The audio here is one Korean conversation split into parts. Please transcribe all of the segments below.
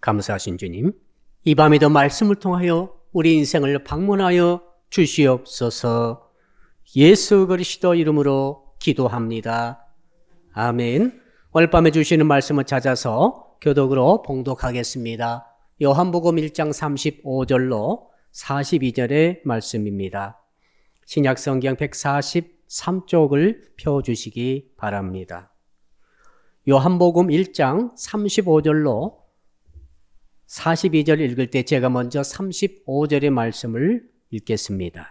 감사하신 주님, 이 밤에도 말씀을 통하여 우리 인생을 방문하여 주시옵소서. 예수 그리스도 이름으로 기도합니다. 아멘. 오늘 밤에 주시는 말씀을 찾아서 교독으로 봉독하겠습니다. 요한복음 1장 35절로 42절의 말씀입니다. 신약성경 143쪽을 펴주시기 바랍니다. 요한복음 1장 35절로 42절 읽을 때 제가 먼저 35절의 말씀을 읽겠습니다.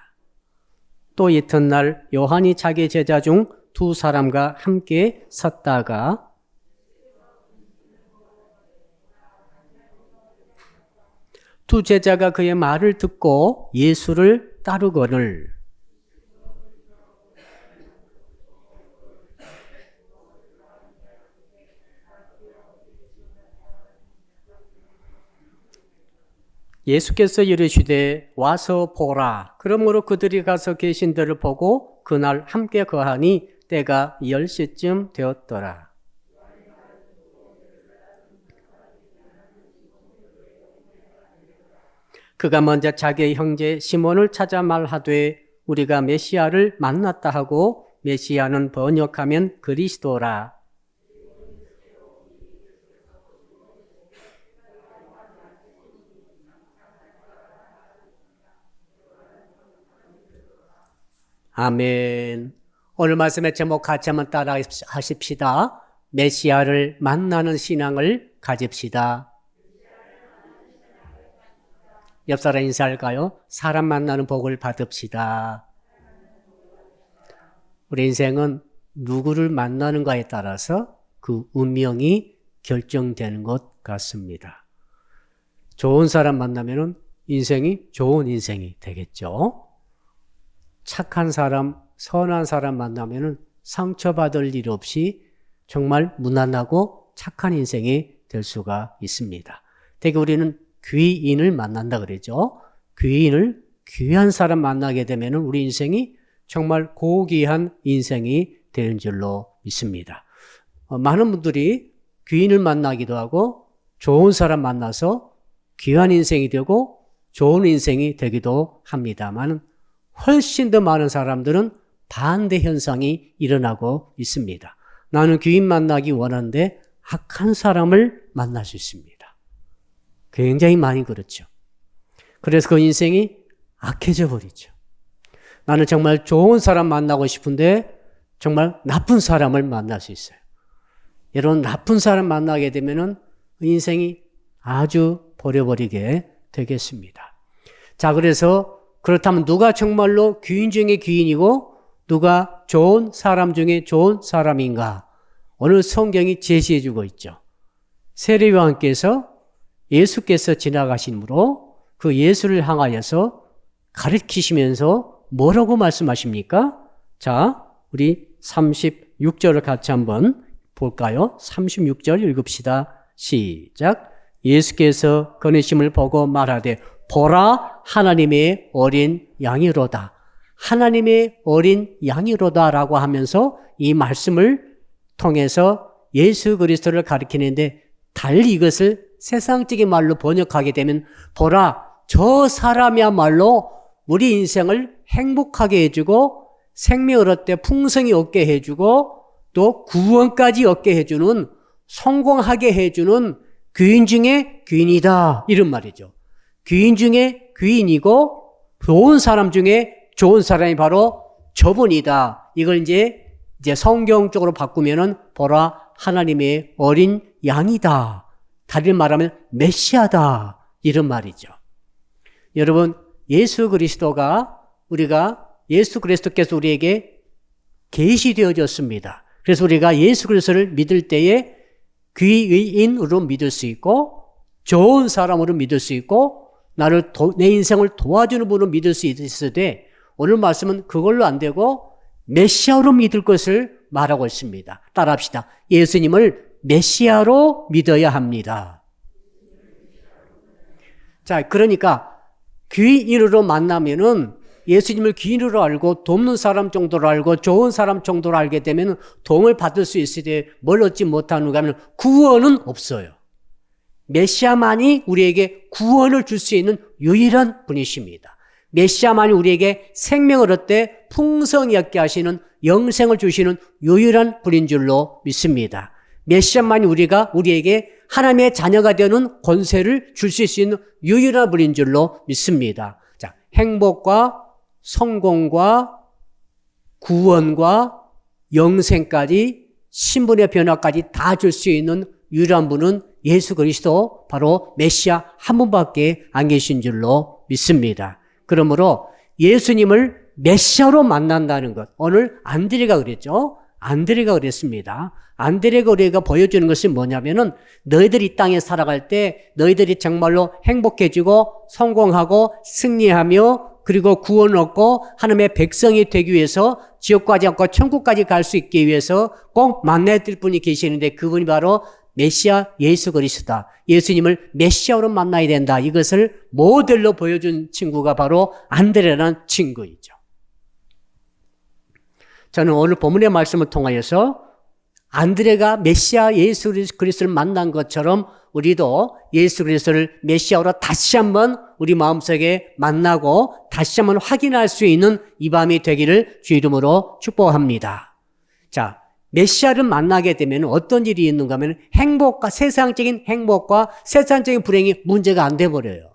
또 이튿날 요한이 자기 제자 중 두 사람과 함께 섰다가 두 제자가 그의 말을 듣고 예수를 따르거늘 예수께서 이르시되 와서 보라. 그러므로 그들이 가서 계신 데를 보고 그날 함께 거하니 때가 10시쯤 되었더라. 그가 먼저 자기의 형제 시몬을 찾아 말하되 우리가 메시아를 만났다 하고, 메시아는 번역하면 그리스도라. 아멘. 오늘 말씀의 제목 같이 한번 따라 하십시다. 메시아를 만나는 신앙을 가집시다. 옆 사람 인사할까요? 사람 만나는 복을 받읍시다. 우리 인생은 누구를 만나는가에 따라서 그 운명이 결정되는 것 같습니다. 좋은 사람 만나면 인생이 좋은 인생이 되겠죠. 착한 사람, 선한 사람 만나면 상처받을 일 없이 정말 무난하고 착한 인생이 될 수가 있습니다. 되게 우리는 귀인을 만난다 그러죠. 귀한 사람 만나게 되면 우리 인생이 정말 고귀한 인생이 되는 줄로 믿습니다. 많은 분들이 귀인을 만나기도 하고 좋은 사람 만나서 귀한 인생이 되고 좋은 인생이 되기도 합니다만, 훨씬 더 많은 사람들은 반대 현상이 일어나고 있습니다. 나는 귀인 만나기 원하는데 악한 사람을 만날 수 있습니다. 굉장히 많이 그렇죠. 그래서 그 인생이 악해져 버리죠. 나는 정말 좋은 사람 만나고 싶은데 정말 나쁜 사람을 만날 수 있어요. 여러분, 나쁜 사람 만나게 되면은 인생이 아주 버려버리게 되겠습니다. 자, 그래서 그렇다면 누가 정말로 귀인 중에 귀인이고 누가 좋은 사람 중에 좋은 사람인가? 오늘 성경이 제시해 주고 있죠. 세례요한께서 예수께서 지나가심으로 그 예수를 향하여서 가르치시면서 뭐라고 말씀하십니까? 자, 우리 36절을 같이 한번 볼까요? 36절 읽읍시다. 시작. 예수께서 거느심을 보고 말하되 보라, 하나님의 어린 양이로다. 하나님의 어린 양이로다라고 하면서 이 말씀을 통해서 예수 그리스도를 가리키는데, 달리 이것을 세상적인 말로 번역하게 되면 보라, 저 사람이야말로 우리 인생을 행복하게 해주고 생명을 얻되 풍성히 얻게 해주고 또 구원까지 얻게 해주는, 성공하게 해주는 귀인 중에 귀인이다, 이런 말이죠. 귀인 중에 귀인이고 좋은 사람 중에 좋은 사람이 바로 저분이다. 이걸 이제 성경적으로 바꾸면은 보라, 하나님의 어린 양이다. 다른 말하면 메시아다, 이런 말이죠. 여러분, 예수 그리스도께서 우리에게 계시되어졌습니다. 그래서 우리가 예수 그리스도를 믿을 때에 귀인으로 믿을 수 있고 좋은 사람으로 믿을 수 있고 내 인생을 도와주는 분으로 믿을 수 있으되, 오늘 말씀은 그걸로 안 되고 메시아로 믿을 것을 말하고 있습니다. 따라합시다. 예수님을 메시아로 믿어야 합니다. 자, 그러니까 귀인으로 만나면은 예수님을 귀인으로 알고 돕는 사람 정도로 알고 좋은 사람 정도로 알게 되면 도움을 받을 수 있을 때 뭘 얻지 못하는가 하면 구원은 없어요. 메시아만이 우리에게 구원을 줄 수 있는 유일한 분이십니다. 메시아만이 우리에게 생명을 얻되 풍성히 얻게 하시는 영생을 주시는 유일한 분인 줄로 믿습니다. 메시아만이 우리에게 하나님의 자녀가 되는 권세를 줄 수 있는 유일한 분인 줄로 믿습니다. 자, 행복과 성공과 구원과 영생까지 신분의 변화까지 다 줄 수 있는 유일한 분은 예수 그리스도, 바로 메시아 한 분밖에 안 계신 줄로 믿습니다. 그러므로 예수님을 메시아로 만난다는 것, 오늘 안드레가 그랬죠. 안드레가 그랬습니다. 안드레가 우리가 보여주는 것이 뭐냐면은 너희들이 이 땅에 살아갈 때 너희들이 정말로 행복해지고 성공하고 승리하며 그리고 구원 얻고 하나님의 백성이 되기 위해서 지옥 가지 않고 천국까지 갈 수 있기 위해서 꼭 만나야 될 분이 계시는데 그분이 바로 메시아 예수 그리스도다. 예수님을 메시아로 만나야 된다. 이것을 모델로 보여준 친구가 바로 안드레라는 친구이죠. 저는 오늘 본문의 말씀을 통하여서 안드레가 메시아 예수 그리스도를 만난 것처럼 우리도 예수 그리스도를 메시아로 다시 한번 우리 마음속에 만나고 다시 한번 확인할 수 있는 이 밤이 되기를 주 이름으로 축복합니다. 자, 메시아를 만나게 되면 어떤 일이 있는가 하면 행복과 세상적인 행복과 세상적인 불행이 문제가 안 돼버려요.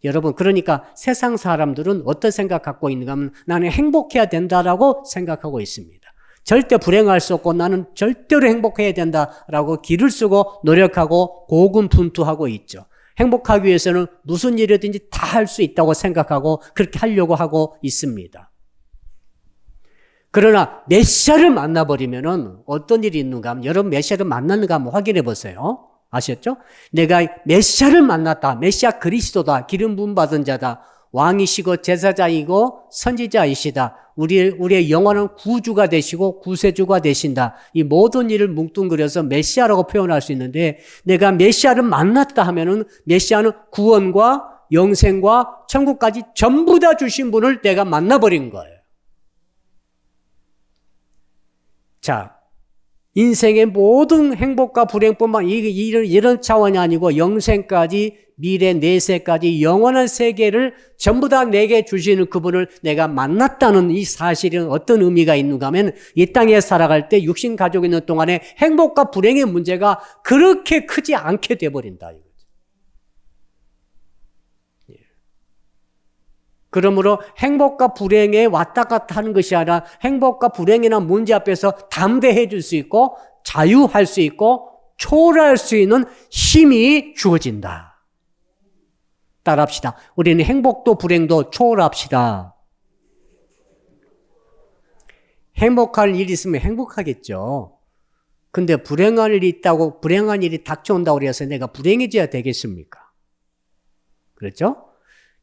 여러분, 그러니까 세상 사람들은 어떤 생각 갖고 있는가 하면 나는 행복해야 된다라고 생각하고 있습니다. 절대 불행할 수 없고 나는 절대로 행복해야 된다라고 길을 쓰고 노력하고 고군분투하고 있죠. 행복하기 위해서는 무슨 일이든지 다 할 수 있다고 생각하고 그렇게 하려고 하고 있습니다. 그러나 메시아를 만나버리면은 어떤 일이 있는가 하면 여러분 메시아를 만났는가 한번 확인해 보세요. 아셨죠? 내가 메시아를 만났다. 메시아 그리스도다. 기름 부음 받은 자다. 왕이시고 제사장이고 선지자이시다. 우리의 영원한 구주가 되시고 구세주가 되신다. 이 모든 일을 뭉뚱그려서 메시아라고 표현할 수 있는데 내가 메시아를 만났다 하면은 메시아는 구원과 영생과 천국까지 전부 다 주신 분을 내가 만나버린 거예요. 자, 인생의 모든 행복과 불행뿐만 이런 차원이 아니고 영생까지 미래 내세까지 영원한 세계를 전부 다 내게 주시는 그분을 내가 만났다는 이 사실은 어떤 의미가 있는가 하면 이 땅에 살아갈 때 육신 가지고 있는 동안에 행복과 불행의 문제가 그렇게 크지 않게 돼버린다. 그러므로 행복과 불행에 왔다 갔다 하는 것이 아니라 행복과 불행이나 문제 앞에서 담대해 줄 수 있고 자유할 수 있고 초월할 수 있는 힘이 주어진다. 따라합시다. 우리는 행복도 불행도 초월합시다. 행복할 일이 있으면 행복하겠죠. 근데 불행한 일이 있다고 불행한 일이 닥쳐온다고 해서 내가 불행해져야 되겠습니까? 그렇죠?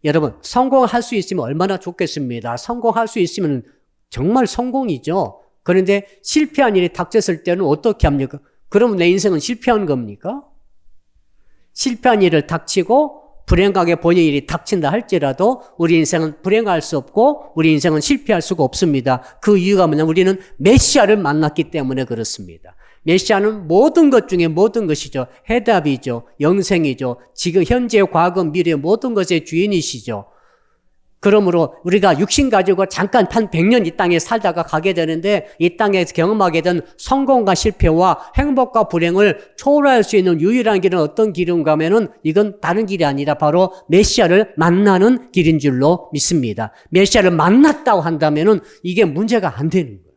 여러분, 성공할 수 있으면 얼마나 좋겠습니다. 성공할 수 있으면 정말 성공이죠. 그런데 실패한 일이 닥쳤을 때는 어떻게 합니까? 그러면 내 인생은 실패한 겁니까? 실패한 일을 닥치고 불행하게 본인 일이 닥친다 할지라도 우리 인생은 불행할 수 없고 우리 인생은 실패할 수가 없습니다. 그 이유가 뭐냐면 우리는 메시아를 만났기 때문에 그렇습니다. 메시아는 모든 것 중에 모든 것이죠. 해답이죠. 영생이죠. 지금 현재, 과거, 미래 모든 것의 주인이시죠. 그러므로 우리가 육신 가지고 잠깐 한 100년 이 땅에 살다가 가게 되는데 이 땅에서 경험하게 된 성공과 실패와 행복과 불행을 초월할 수 있는 유일한 길은 어떤 길인가 하면은 이건 다른 길이 아니라 바로 메시아를 만나는 길인 줄로 믿습니다. 메시아를 만났다고 한다면은 이게 문제가 안 되는 거예요.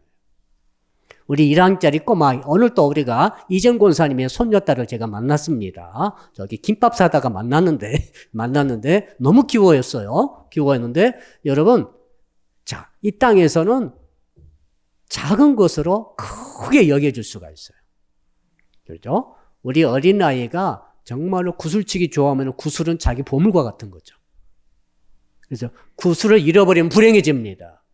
우리 1학년짜리 꼬마, 오늘 또 우리가 이정 권사님의 손녀딸을 제가 만났습니다. 저기 김밥 사다가 만났는데 너무 귀여웠어요. 귀여웠는데 여러분, 자, 이 땅에서는 작은 것으로 크게 여겨줄 수가 있어요. 그렇죠? 우리 어린아이가 정말로 구슬치기 좋아하면 구슬은 자기 보물과 같은 거죠. 그래서 구슬을 잃어버리면 불행해집니다.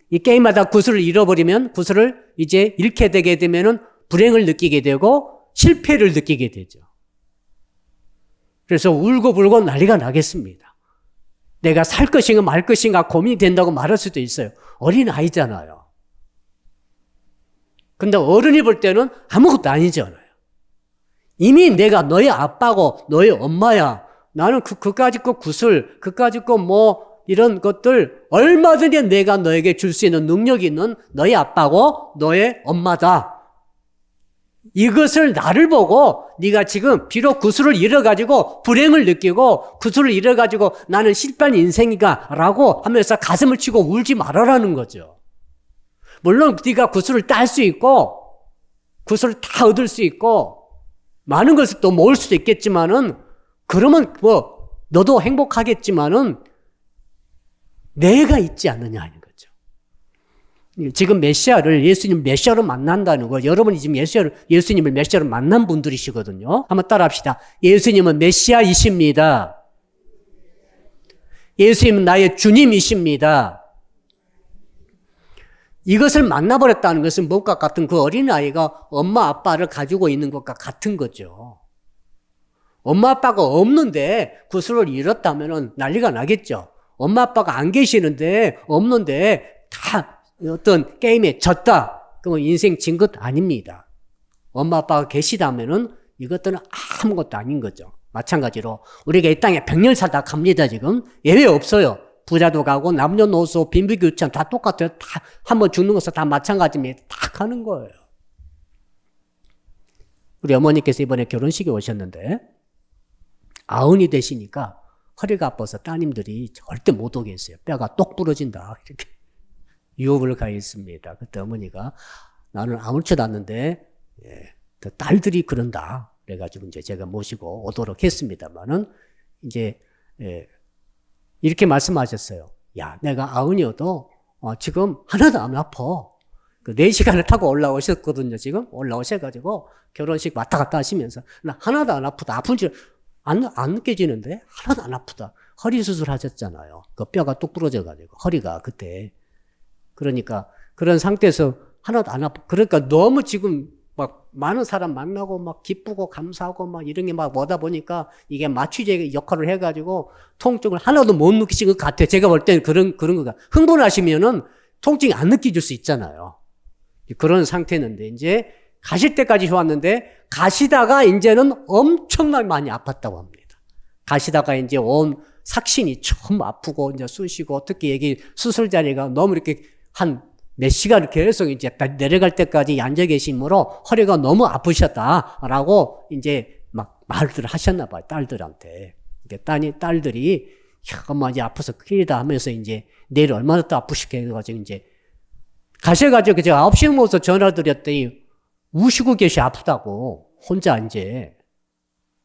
이 게임하다 구슬을 잃어버리면 구슬을 이제 잃게 되게 되면은 불행을 느끼게 되고 실패를 느끼게 되죠. 그래서 울고불고 난리가 나겠습니다. 내가 살 것인가 말 것인가 고민이 된다고 말할 수도 있어요. 어린 아이잖아요. 근데 어른이 볼 때는 아무것도 아니잖아요. 이미 내가 너의 아빠고 너의 엄마야. 나는 그까짓 거 구슬, 그까짓 거 이런 것들 얼마든지 내가 너에게 줄 수 있는 능력이 있는 너의 아빠고 너의 엄마다. 이것을 나를 보고 네가 지금 비록 구슬을 잃어가지고 불행을 느끼고 구슬을 잃어가지고 나는 실패한 인생이가 라고 하면서 가슴을 치고 울지 말아라는 거죠. 물론 네가 구슬을 딸 수 있고 구슬을 다 얻을 수 있고 많은 것을 또 모을 수도 있겠지만은 그러면 너도 행복하겠지만은 내가 있지 않느냐 하는 거죠. 지금 메시아를 예수님 메시아로 만난다는 거, 여러분이 지금 예수님을 메시아로 만난 분들이시거든요. 한번 따라합시다. 예수님은 메시아이십니다. 예수님은 나의 주님이십니다. 이것을 만나버렸다는 것은 무엇과 같은 그 어린아이가 엄마 아빠를 가지고 있는 것과 같은 거죠. 엄마 아빠가 없는데 구슬을 잃었다면 난리가 나겠죠. 엄마 아빠가 안 계시는데 없는데 다 어떤 게임에 졌다. 그러면 인생 진 것 아닙니다. 엄마 아빠가 계시다면은 이것들은 아무것도 아닌 거죠. 마찬가지로 우리가 이 땅에 100년 살다 갑니다. 지금 예외 없어요. 부자도 가고 남녀노소 빈부격차 다 똑같아요. 다 한번 죽는 것은 다 마찬가지입니다. 다 가는 거예요. 우리 어머니께서 이번에 결혼식에 오셨는데 아흔이 되시니까 허리가 아파서 따님들이 절대 못 오겠어요. 뼈가 똑 부러진다. 이렇게 유혹을 가했습니다. 그때 어머니가 나는 아무렇지도 않는데 딸들이 그런다. 그래가지고 이제 제가 모시고 오도록 했습니다만은 이제 이렇게 말씀하셨어요. 야, 내가 아흔이어도 지금 하나도 안 아파. 그 4시간을 타고 올라오셨거든요. 지금 올라오셔가지고 결혼식 왔다 갔다 하시면서 나 하나도 안 아프다. 아픈 줄 안 느껴지는데 하나도 안 아프다. 허리 수술 하셨잖아요. 그 뼈가 뚝 부러져가지고 허리가 그때. 그러니까 그런 상태에서 하나도 안 아파. 그러니까 너무 지금 막 많은 사람 만나고 막 기쁘고 감사하고 막 이런 게 막 오다 보니까 이게 마취제 역할을 해가지고 통증을 하나도 못 느끼신 것 같아요. 제가 볼 때는 그런 거가. 흥분하시면은 통증이 안 느껴질 수 있잖아요. 그런 상태였는데 이제 가실 때까지 좋았는데 가시다가 이제는 엄청나게 많이 아팠다고 합니다. 가시다가 이제 온 삭신이 처음 아프고 이제 쑤시고 특히 여기 수술 자리가 너무 이렇게 한 몇 시간 계속 이제 내려갈 때까지 앉아 계심으로 허리가 너무 아프셨다라고 이제 막 말들을 하셨나 봐요. 딸들한테. 딸들이 야, 엄마 이제 아파서 큰일이다 하면서 이제 내일 얼마나 또 아프시게 해가지고 이제 가셔가지고 제가 9시에 모여서 전화 드렸더니 우시고 계시 아프다고 혼자 이제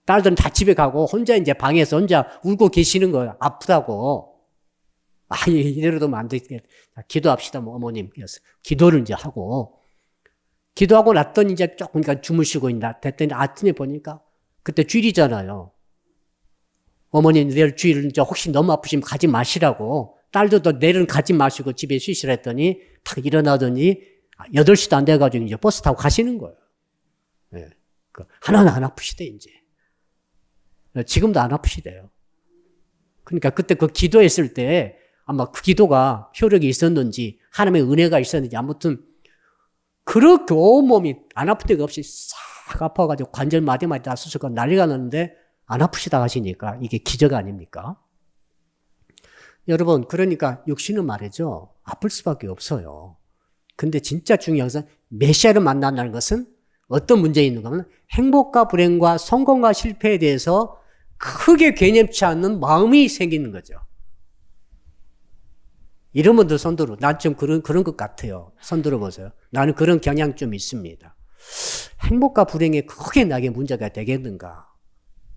딸들은 다 집에 가고 혼자 이제 방에서 혼자 울고 계시는 거예요. 아프다고. 이대로 두면 안 되겠다. 기도합시다, 어머님. 그래서 기도를 이제 하고 났더니 이제 조금 주무시고 있나 됐더니 아침에 보니까 그때 주일이잖아요. 어머님 내일 주일 이제 혹시 너무 아프시면 가지 마시라고. 딸도 내일은 가지 마시고 집에 쉬시라 했더니 탁 일어나더니 8시도 안 돼가지고 이제 버스 타고 가시는 거예요. 네. 하나는 안 아프시대, 이제. 지금도 안 아프시대요. 그러니까 그때 그 기도했을 때 아마 그 기도가 효력이 있었는지 하나님의 은혜가 있었는지 아무튼 그렇게 온몸이 안 아픈 데가 없이 싹 아파가지고 관절 마디마디 다 수술가 난리가 났는데 안 아프시다 하시니까 이게 기적 아닙니까? 여러분 그러니까 육신은 말이죠. 아플 수밖에 없어요. 근데 진짜 중요한 것은 메시아를 만난다는 것은 어떤 문제가 있는가 하면 행복과 불행과 성공과 실패에 대해서 크게 개념치 않는 마음이 생기는 거죠. 이런 분들 손들어. 난 좀 그런 것 같아요. 손들어 보세요. 나는 그런 경향 좀 있습니다. 행복과 불행이 크게 나게 문제가 되겠는가?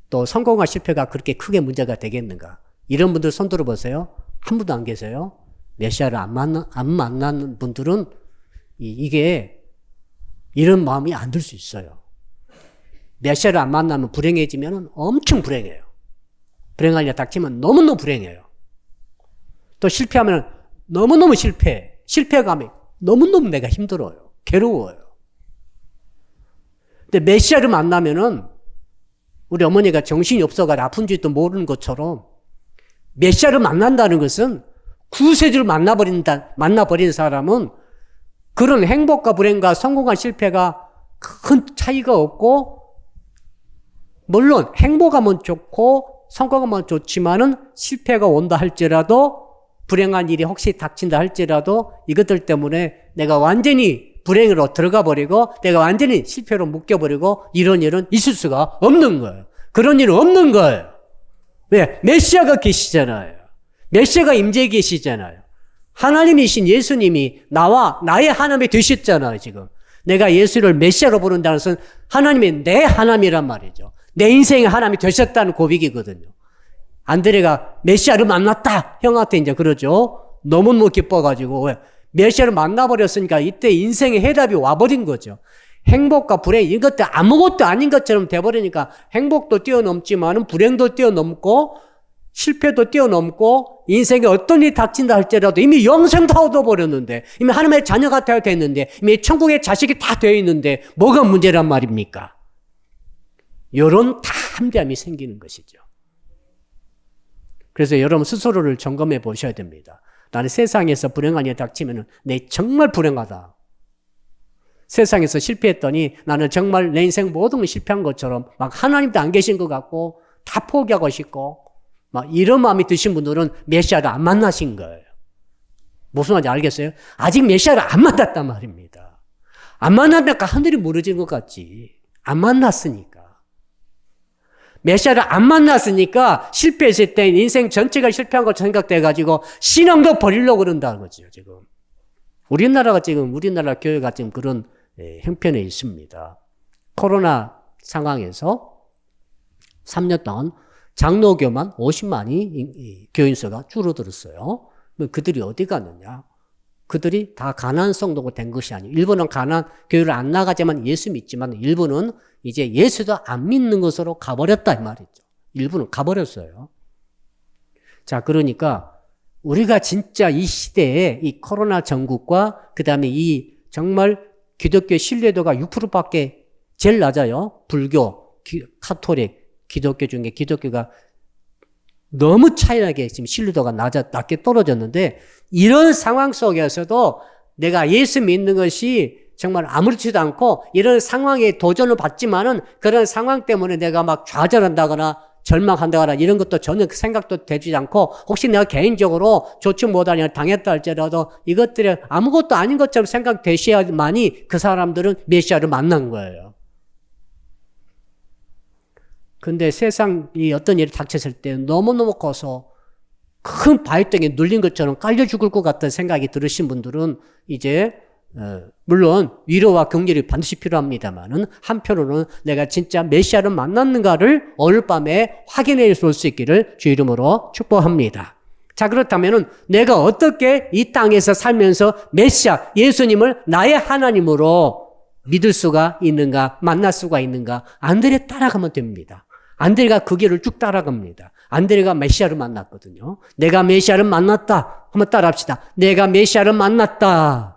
또 성공과 실패가 그렇게 크게 문제가 되겠는가? 이런 분들 손들어 보세요. 한 분도 안 계세요. 메시아를 안 만나는 분들은 이게 이런 마음이 안 들 수 있어요. 메시아를 안 만나면 불행해지면 엄청 불행해요. 불행하려 닥치면 너무너무 불행해요. 또 실패하면 너무너무 실패감이 너무너무 내가 힘들어요. 괴로워요. 근데 메시아를 만나면은 우리 어머니가 정신이 없어가지고 아픈지도 모르는 것처럼 메시아를 만난다는 것은 구세주를 만나버린 사람은 그런 행복과 불행과 성공과 실패가 큰 차이가 없고, 물론 행복하면 좋고 성공하면 좋지만은 실패가 온다 할지라도, 불행한 일이 혹시 닥친다 할지라도 이것들 때문에 내가 완전히 불행으로 들어가 버리고 내가 완전히 실패로 묶여버리고 이런 일은 있을 수가 없는 거예요. 그런 일은 없는 거예요. 왜? 메시아가 계시잖아요. 메시아가 임재해 계시잖아요. 하나님이신 예수님이 나의 하나님이 되셨잖아요, 지금. 내가 예수를 메시아로 부른다는 것은 하나님이 내 하나님이란 말이죠. 내 인생의 하나님이 되셨다는 고백이거든요. 안드레가 메시아를 만났다. 형한테 이제 그러죠. 너무너무 기뻐가지고. 왜? 메시아를 만나버렸으니까 이때 인생의 해답이 와버린 거죠. 행복과 불행, 이것도 아무것도 아닌 것처럼 돼버리니까 행복도 뛰어넘지만은 불행도 뛰어넘고 실패도 뛰어넘고 인생에 어떤 일이 닥친다 할지라도 이미 영생 다 얻어버렸는데, 이미 하나님의 자녀가 되어 됐는데, 이미 천국의 자식이 다 되어 있는데 뭐가 문제란 말입니까? 이런 담대함이 생기는 것이죠. 그래서 여러분 스스로를 점검해 보셔야 됩니다. 나는 세상에서 불행한 일이 닥치면 내 정말 불행하다. 세상에서 실패했더니 나는 정말 내 인생 모든 걸 실패한 것처럼 막 하나님도 안 계신 것 같고 다 포기하고 싶고 막 이런 마음이 드신 분들은 메시아를 안 만나신 거예요. 무슨 말인지 알겠어요? 아직 메시아를 안 만났단 말입니다. 안 만났다니까 하늘이 무너진 것 같지. 안 만났으니까. 메시아를 안 만났으니까 실패했을 때 인생 전체가 실패한 것처럼 생각돼가지고 신앙도 버리려고 그런다는 거죠, 지금. 우리나라 교회가 지금 그런 형편에 있습니다. 코로나 상황에서 3년 동안 장로교만 50만이 교인수가 줄어들었어요. 그들이 어디 갔느냐? 그들이 다 가난한 성도가 된 것이 아니에요. 일부는 교회를 안 나가지만 예수 믿지만 일부는 이제 예수도 안 믿는 것으로 가버렸다 이 말이죠. 일부는 가버렸어요. 자, 그러니까 우리가 진짜 이 시대에 이 코로나 전국과 그 다음에 이 정말 기독교의 신뢰도가 6%밖에 제일 낮아요. 불교, 카톨릭, 기독교 중에 기독교가 너무 차이나게 지금 신뢰도가 낮게 떨어졌는데, 이런 상황 속에서도 내가 예수 믿는 것이 정말 아무렇지도 않고 이런 상황에 도전을 받지만은 그런 상황 때문에 내가 막 좌절한다거나 절망한다거나 이런 것도 전혀 생각도 되지 않고, 혹시 내가 개인적으로 좋지 못한 일을 당했다 할지라도 이것들이 아무것도 아닌 것처럼 생각되셔야만이 그 사람들은 메시아를 만난 거예요. 근데 세상이 어떤 일이 닥쳤을 때 너무너무 커서 큰 바위덩이에 눌린 것처럼 깔려 죽을 것 같은 생각이 들으신 분들은 이제 물론 위로와 격려이 반드시 필요합니다만은 한편으로는 내가 진짜 메시아를 만났는가를 오늘 밤에 확인해 볼 수 있기를 주 이름으로 축복합니다. 자, 그렇다면은 내가 어떻게 이 땅에서 살면서 메시아 예수님을 나의 하나님으로 믿을 수가 있는가, 만날 수가 있는가? 안드레 따라가면 됩니다. 안드레가 그 길을 쭉 따라갑니다. 안드레가 메시아를 만났거든요. 내가 메시아를 만났다. 한번 따라합시다. 내가 메시아를 만났다.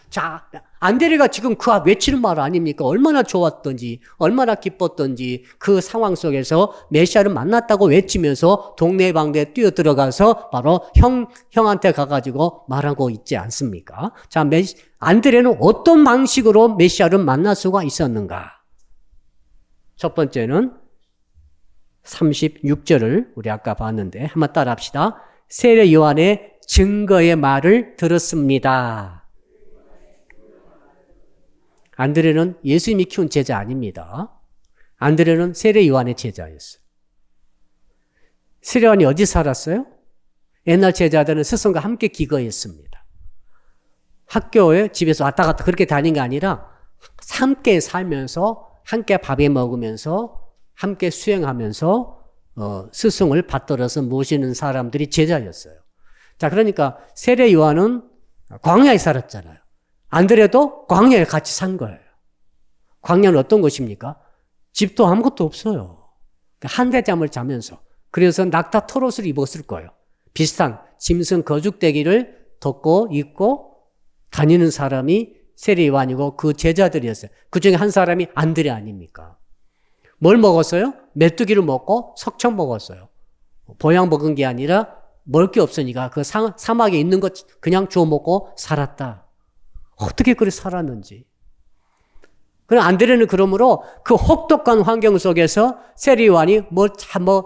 자, 안드레가 지금 그 외치는 말 아닙니까? 얼마나 좋았던지, 얼마나 기뻤던지 그 상황 속에서 메시아를 만났다고 외치면서 동네방네 뛰어들어가서 바로 형한테 가가지고 말하고 있지 않습니까? 자, 안드레는 어떤 방식으로 메시아를 만날 수가 있었는가? 첫 번째는 36절을 우리 아까 봤는데 한번 따라 합시다. 세례 요한의 증거의 말을 들었습니다. 안드레는 예수님이 키운 제자 아닙니다. 안드레는 세례 요한의 제자였어요. 세례 요한이 어디 살았어요? 옛날 제자들은 스승과 함께 기거했습니다. 학교에 집에서 왔다 갔다 그렇게 다닌 게 아니라 함께 살면서 함께 밥에 먹으면서 함께 수행하면서 스승을 받들어서 모시는 사람들이 제자였어요. 자, 그러니까 세례 요한은 광야에 살았잖아요. 안드레도 광야에 같이 산 거예요. 광야는 어떤 것입니까? 집도 아무것도 없어요. 한대잠을 자면서. 그래서 낙타 털옷을 입었을 거예요. 비슷한 짐승 거죽대기를 덮고 입고 다니는 사람이 세례 요한이고 그 제자들이었어요. 그 중에 한 사람이 안드레 아닙니까? 뭘 먹었어요? 메뚜기를 먹고 석청 먹었어요. 보양 먹은 게 아니라 먹을 게 없으니까 그 사막에 있는 것 그냥 주워 먹고 살았다. 어떻게 그렇게 살았는지. 그럼 안드레는 그러므로 그 혹독한 환경 속에서 세리요한이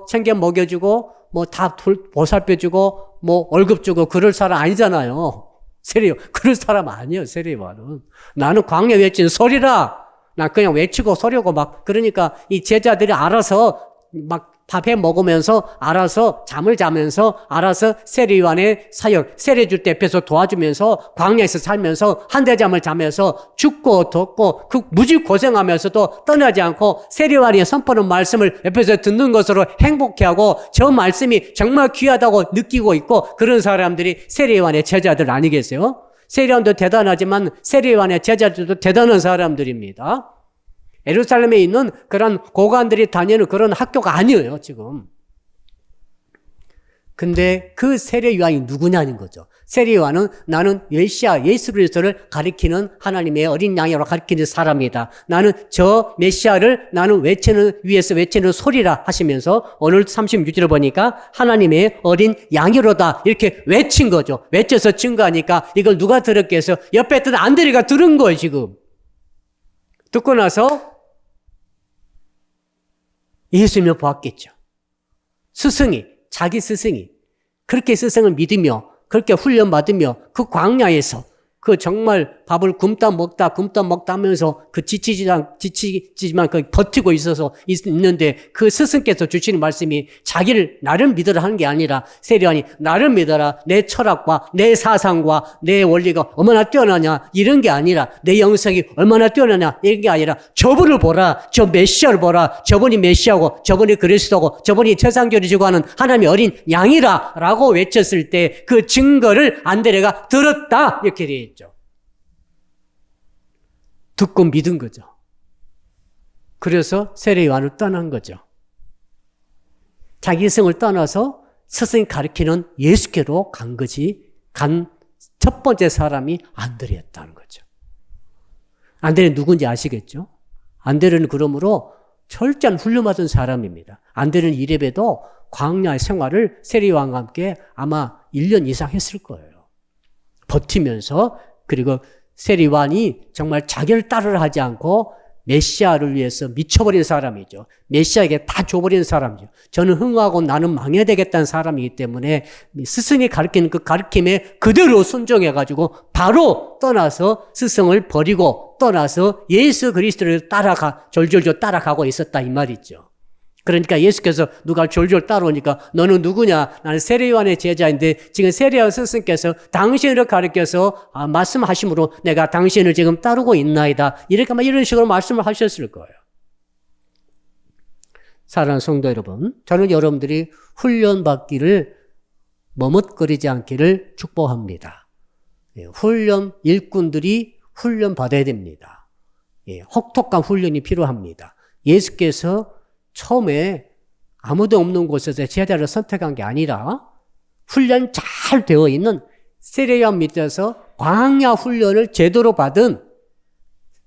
챙겨 먹여주고, 다 보살펴주고, 월급 주고 그럴 사람 아니잖아요. 그럴 사람 아니에요, 세리요한은. 나는 광야 외치는 소리라! 난 그냥 외치고 소리고 그러니까 이 제자들이 알아서 밥해 먹으면서 알아서 잠을 자면서 알아서 세리요한의 사역, 세례 줄 때 옆에서 도와주면서 광야에서 살면서 한대잠을 자면서 죽고 덥고 무지 고생하면서도 떠나지 않고 세리요한이 선포하는 말씀을 옆에서 듣는 것으로 행복해하고 저 말씀이 정말 귀하다고 느끼고 있고 그런 사람들이 세리요한의 제자들 아니겠어요? 세리요한도 대단하지만 세리요한의 제자들도 대단한 사람들입니다. 예루살렘에 있는 그런 고관들이 다니는 그런 학교가 아니에요, 지금. 근데 그 세례 요한이 누구냐는 거죠. 세례 요한은 나는 메시아 예수 그리스도를 가리키는 하나님의 어린 양이라고 가리키는 사람이다. 나는 저 메시아를 나는 위에서 외치는 소리라 하시면서 오늘 36절을 보니까 하나님의 어린 양이로다 이렇게 외친 거죠. 외쳐서 증거하니까 이걸 누가 들었겠어요? 옆에 있던 안드레가 들은 거예요, 지금. 듣고 나서 예수님을 보았겠죠. 자기 스승이 그렇게 스승을 믿으며 그렇게 훈련받으며 그 광야에서 그 정말 밥을 굶다 먹다 하면서 그 지치지만 버티고 있는데 그 스승께서 주시는 말씀이 나를 믿으라 하는 게 아니라 세리요한이 나를 믿어라. 내 철학과 내 사상과 내 원리가 얼마나 뛰어나냐 이런 게 아니라 내 영성이 얼마나 뛰어나냐 이런 게 아니라 저분을 보라. 저 메시아를 보라. 저분이 메시아고 저분이 그리스도고 저분이 세상교를 지고 하는 하나님의 어린 양이라 라고 외쳤을 때 그 증거를 안드레가 들었다 이렇게 되어 있죠. 듣고 믿은 거죠. 그래서 세례 요한을 떠난 거죠. 자기 성을 떠나서 스승이 가르치는 예수께로 간 첫 번째 사람이 안드레였다는 거죠. 안드레는 누군지 아시겠죠? 안드레는 그러므로 철저한 훈련받은 사람입니다. 안드레는 이래봬도 광야 생활을 세례 요한과 함께 아마 1년 이상 했을 거예요. 버티면서 그리고 세례 요한이 정말 자기를 따르라 하지 않고 메시아를 위해서 미쳐버린 사람이죠. 메시아에게 다 줘버린 사람이죠. 저는 흥하고 나는 망해야 되겠다는 사람이기 때문에 스승이 가르치는 그 가르침에 그대로 순종해가지고 바로 떠나서 스승을 버리고 떠나서 예수 그리스도를 졸졸 따라가고 있었다 이 말이죠. 그러니까 예수께서 누가 졸졸 따라오니까 너는 누구냐? 나는 세례 요한의 제자인데 지금 세례 요한 스승께서 당신을 가르쳐서 말씀하심으로 내가 당신을 지금 따르고 있나이다. 이런 식으로 말씀을 하셨을 거예요. 사랑하는 성도 여러분, 저는 여러분들이 훈련받기를 머뭇거리지 않기를 축복합니다. 훈련 일꾼들이 훈련받아야 됩니다. 혹독한 훈련이 필요합니다. 예수께서 처음에 아무도 없는 곳에서 제자를 선택한 게 아니라 훈련 잘 되어 있는 세례 요한 밑에서 광야 훈련을 제대로 받은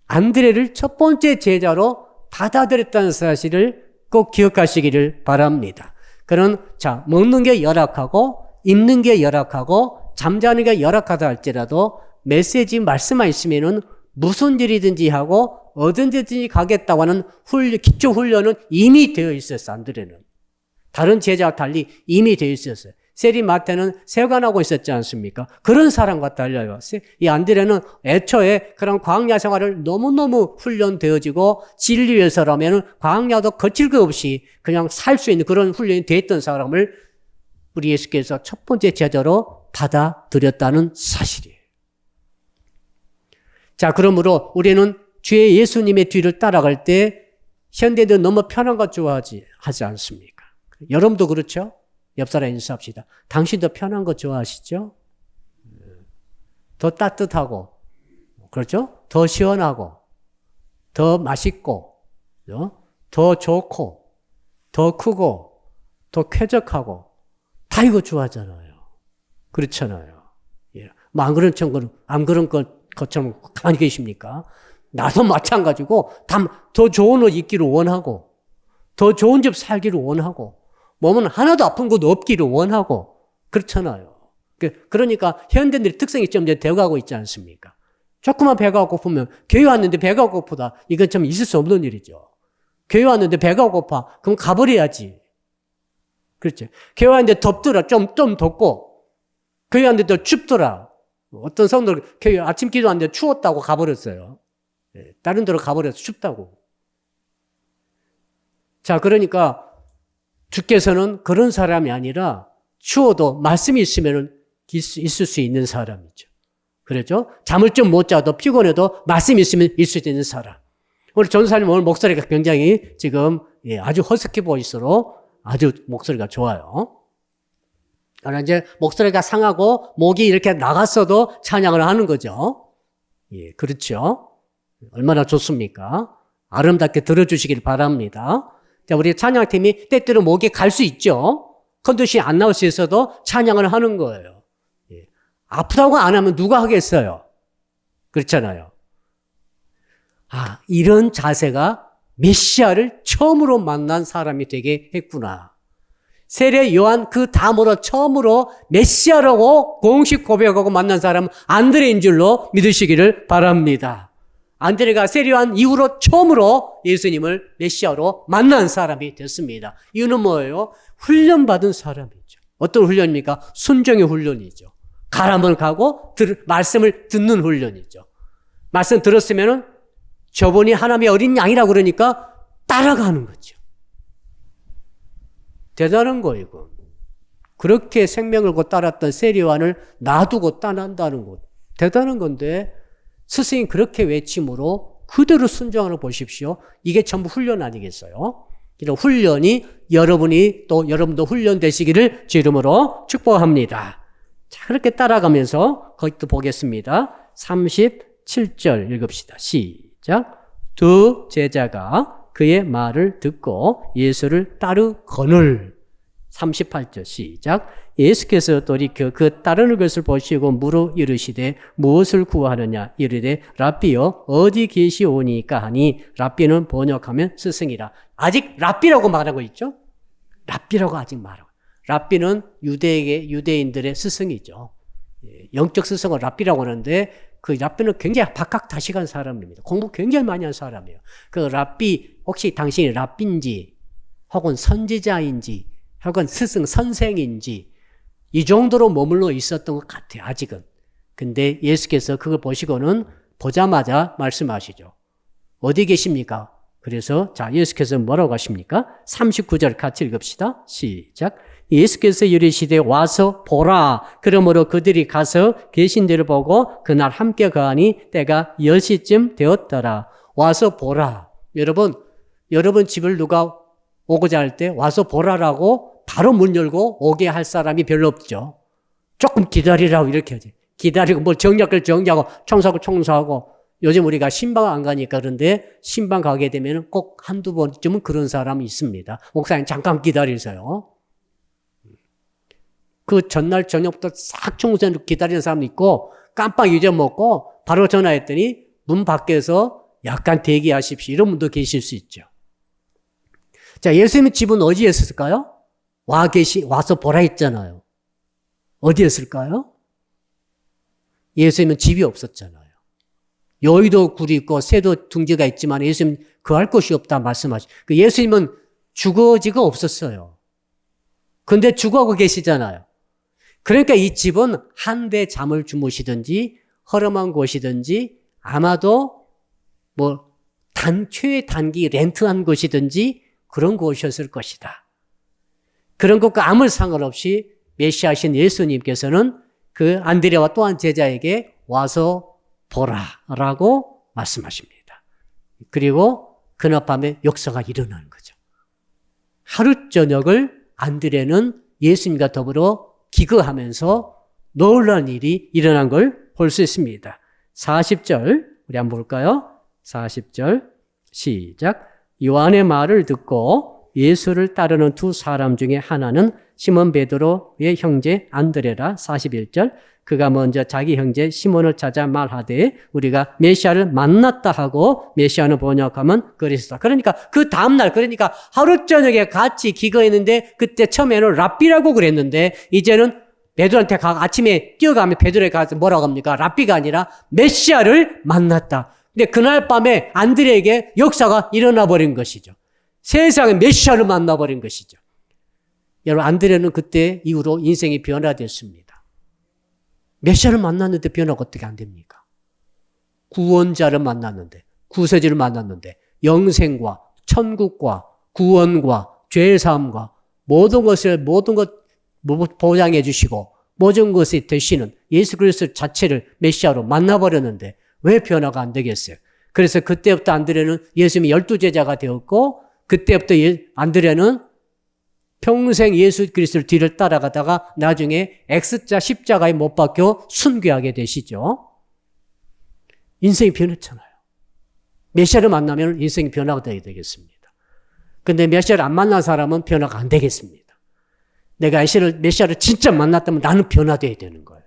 안드레를 첫 번째 제자로 받아들였다는 사실을 꼭 기억하시기를 바랍니다. 먹는 게 열악하고 입는 게 열악하고 잠자는 게 열악하다 할지라도 메시지 말씀만 있으면은 무슨 일이든지 하고 어딘지 가겠다고 하는 기초 훈련은 이미 되어 있었어요. 안드레는. 다른 제자와 달리 이미 되어 있었어요. 세리 마태는 세관하고 있었지 않습니까? 그런 사람과 달라요. 이 안드레는 애초에 그런 광야 생활을 너무너무 훈련되어지고 진리 위해서라면 광야도 거칠 것 없이 그냥 살 수 있는 그런 훈련이 되어 있던 사람을 우리 예수께서 첫 번째 제자로 받아들였다는 사실이에요. 자, 그러므로 우리는 주의 예수님의 뒤를 따라갈 때 현대인들은 너무 편한 것 하지 않습니까? 여러분도 그렇죠? 옆 사람 인사합시다. 당신도 편한 것 좋아하시죠? 더 따뜻하고, 그렇죠? 더 시원하고, 더 맛있고, 더 좋고, 더 크고, 더 쾌적하고, 다 이거 좋아하잖아요. 그렇잖아요. 안 그런 것처럼 가만히 계십니까? 나도 마찬가지고 더 좋은 옷 입기를 원하고 더 좋은 집 살기를 원하고 몸은 하나도 아픈 것도 없기를 원하고 그렇잖아요. 그러니까 현대인들의 특성이 점점 되어가고 있지 않습니까? 조그만 배가 고프면 교회 왔는데 배가 고프다. 이건 참 있을 수 없는 일이죠. 교회 왔는데 배가 고파. 그럼 가버려야지. 그렇죠. 교회 왔는데 덥더라. 좀 덥고. 교회 왔는데 또 춥더라. 어떤 성도들 교회 아침 기도 왔는데 추웠다고 가버렸어요. 다른 데로 가버려서 춥다고. 자, 그러니까 주께서는 그런 사람이 아니라 추워도 말씀이 있으면 있을 수 있는 사람이죠. 그렇죠? 잠을 좀 못 자도 피곤해도 말씀이 있으면 있을 수 있는 사람. 우리 전사님 오늘 목소리가 굉장히 지금 아주 허스키 보이스로 아주 목소리가 좋아요. 그러나 이제 목소리가 상하고 목이 이렇게 나갔어도 찬양을 하는 거죠. 예, 그렇죠. 얼마나 좋습니까? 아름답게 들어주시길 바랍니다. 자, 우리 찬양팀이 때때로 목이 갈 수 있죠. 컨디션이 안 나올 수 있어도 찬양을 하는 거예요. 예. 아프다고 안 하면 누가 하겠어요? 그렇잖아요. 아, 이런 자세가 메시아를 처음으로 만난 사람이 되게 했구나. 세례 요한 그 다음으로 처음으로 메시아라고 공식 고백하고 만난 사람은 안드레인 줄로 믿으시기를 바랍니다. 안드레가 세례 요한 이후로 처음으로 예수님을 메시아로 만난 사람이 됐습니다. 이유는 뭐예요? 훈련받은 사람이죠. 어떤 훈련입니까? 순종의 훈련이죠. 가람을 가고 말씀을 듣는 훈련이죠. 말씀 들었으면은 저분이 하나님의 어린 양이라고 그러니까 따라가는 거죠. 대단한 거예요, 이거. 그렇게 생명을 곧 따랐던 세례 요한을 놔두고 떠난다는 것. 대단한 건데 스승이 그렇게 외침으로 그대로 순종하는 거 보십시오. 이게 전부 훈련 아니겠어요? 이런 훈련이 여러분도 훈련되시기를 주 이름으로 축복합니다. 자, 그렇게 따라가면서 거기 또 보겠습니다. 37절 읽읍시다. 시작. 두 제자가 그의 말을 듣고 예수를 따르거늘. 38절 시작. 예수께서 돌이켜 그 따르는 것을 보시고 물어 이르시되 무엇을 구하느냐 이르되 랍비여 어디 계시오니까 하니 랍비는 번역하면 스승이라. 아직 랍비라고 말하고 있죠. 랍비라고 아직 말하고. 랍비는 유대인들의 스승이죠. 영적 스승을 랍비라고 하는데 그 랍비는 굉장히 박학다식한 사람입니다. 공부 굉장히 많이 한 사람이에요. 그 랍비 혹시 당신이 랍비인지 혹은 선지자인지 혹은 스승 선생인지 이 정도로 머물러 있었던 것 같아요. 아직은. 근데 예수께서 그걸 보시고는 보자마자 말씀하시죠. 어디 계십니까? 그래서 자 예수께서 뭐라고 하십니까? 39절 같이 읽읍시다. 시작. 예수께서 이르시되 와서 보라. 그러므로 그들이 가서 계신 데를 보고 그날 함께 거하니 때가 10시쯤 되었더라. 와서 보라. 여러분 집을 누가 오고자 할 때 와서 보라라고 바로 문 열고 오게 할 사람이 별로 없죠. 조금 기다리라고 이렇게 하지. 기다리고 뭐 정리할 정리하고 청소하고 청소하고 요즘 우리가 신방 안 가니까 그런데 신방 가게 되면 꼭 한두 번쯤은 그런 사람이 있습니다. 목사님 잠깐 기다리세요. 그 전날 저녁부터 싹 청소해놓고 기다리는 사람도 있고 깜빡 잊어먹고 바로 전화했더니 문 밖에서 약간 대기하십시오. 이런 분도 계실 수 있죠. 자, 예수님의 집은 어디에 있었을까요? 와서 보라 했잖아요. 어디였을까요? 예수님은 집이 없었잖아요. 여의도 굴이 있고 새도 둥지가 있지만 예수님은 거할 곳이 없다 말씀하시죠. 그 예수님은 주거지가 없었어요. 근데 주거하고 계시잖아요. 그러니까 이 집은 한데 잠을 주무시든지 허름한 곳이든지 아마도 최 단기 렌트한 곳이든지 그런 곳이었을 것이다. 그런 것과 아무 상관없이 메시아신 예수님께서는 그 안드레와 또 한 제자에게 와서 보라라고 말씀하십니다. 그리고 그날 밤에 역사가 일어나는 거죠. 하루 저녁을 안드레는 예수님과 더불어 기거하면서 놀라운 일이 일어난 걸 볼 수 있습니다. 40절 우리 한번 볼까요? 40절 시작. 요한의 말을 듣고 예수를 따르는 두 사람 중에 하나는 시몬 베드로의 형제 안드레라. 41절 그가 먼저 자기 형제 시몬을 찾아 말하되 우리가 메시아를 만났다 하고 메시아는 번역하면 그리스도다. 그러니까 그 다음날 하루 저녁에 같이 기거했는데 그때 처음에는 랍비라고 그랬는데 이제는 베드로한테 아침에 뛰어가면 베드로에 가서 뭐라고 합니까? 랍비가 아니라 메시아를 만났다. 근데 그날 밤에 안드레에게 역사가 일어나 버린 것이죠. 세상에 메시아를 만나버린 것이죠. 여러분, 안드레는 그때 이후로 인생이 변화됐습니다. 메시아를 만났는데 변화가 어떻게 안 됩니까? 구원자를 만났는데, 구세주를 만났는데, 영생과 천국과 구원과 죄사함과 모든 것 보장해 주시고 모든 것이 되시는 예수 그리스도 자체를 메시아로 만나버렸는데 왜 변화가 안 되겠어요? 그래서 그때부터 안드레는 예수님의 12제자가 되었고, 그때부터 안드레는 평생 예수 그리스도를 뒤를 따라가다가 나중에 X자 십자가에 못 박혀 순교하게 되시죠. 인생이 변했잖아요. 메시아를 만나면 인생이 변화가 되겠습니다. 근데 메시아를 안 만난 사람은 변화가 안 되겠습니다. 내가 메시아를 진짜 만났다면 나는 변화되어야 되는 거예요.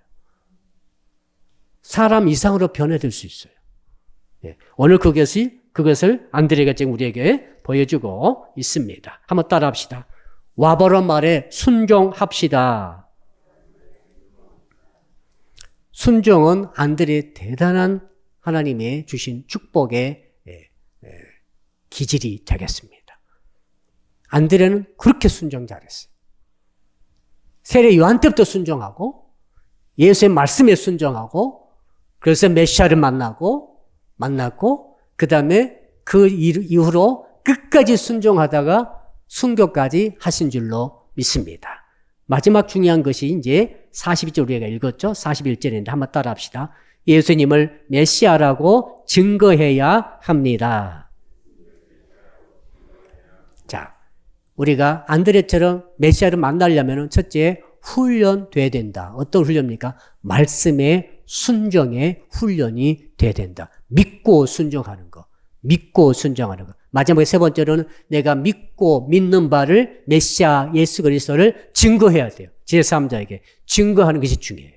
사람 이상으로 변화될 수 있어요. 예. 오늘 그것을 안드레가 지금 우리에게 보여주고 있습니다. 한번 따라 합시다. 와버런 말에 순종합시다. 순종은 안드레의 대단한 하나님의 주신 축복의 기질이 되겠습니다. 안드레는 그렇게 순종 잘했어요. 세례 요한 때부터 순종하고 예수의 말씀에 순종하고 그래서 메시아를 만났고 그 다음에 그 이후로 끝까지 순종하다가 순교까지 하신 줄로 믿습니다. 마지막 중요한 것이 이제 42절 우리가 읽었죠? 41절인데 한번 따라 합시다. 예수님을 메시아라고 증거해야 합니다. 자, 우리가 안드레처럼 메시아를 만나려면 첫째 훈련돼야 된다. 어떤 훈련입니까? 말씀의 순종의 훈련이 돼야 된다. 믿고 순종하는 거. 믿고 순종하는 거. 마지막에 세 번째로는 내가 믿고 믿는 바를 메시아 예수 그리스도를 증거해야 돼요. 제3자에게 증거하는 것이 중요해요.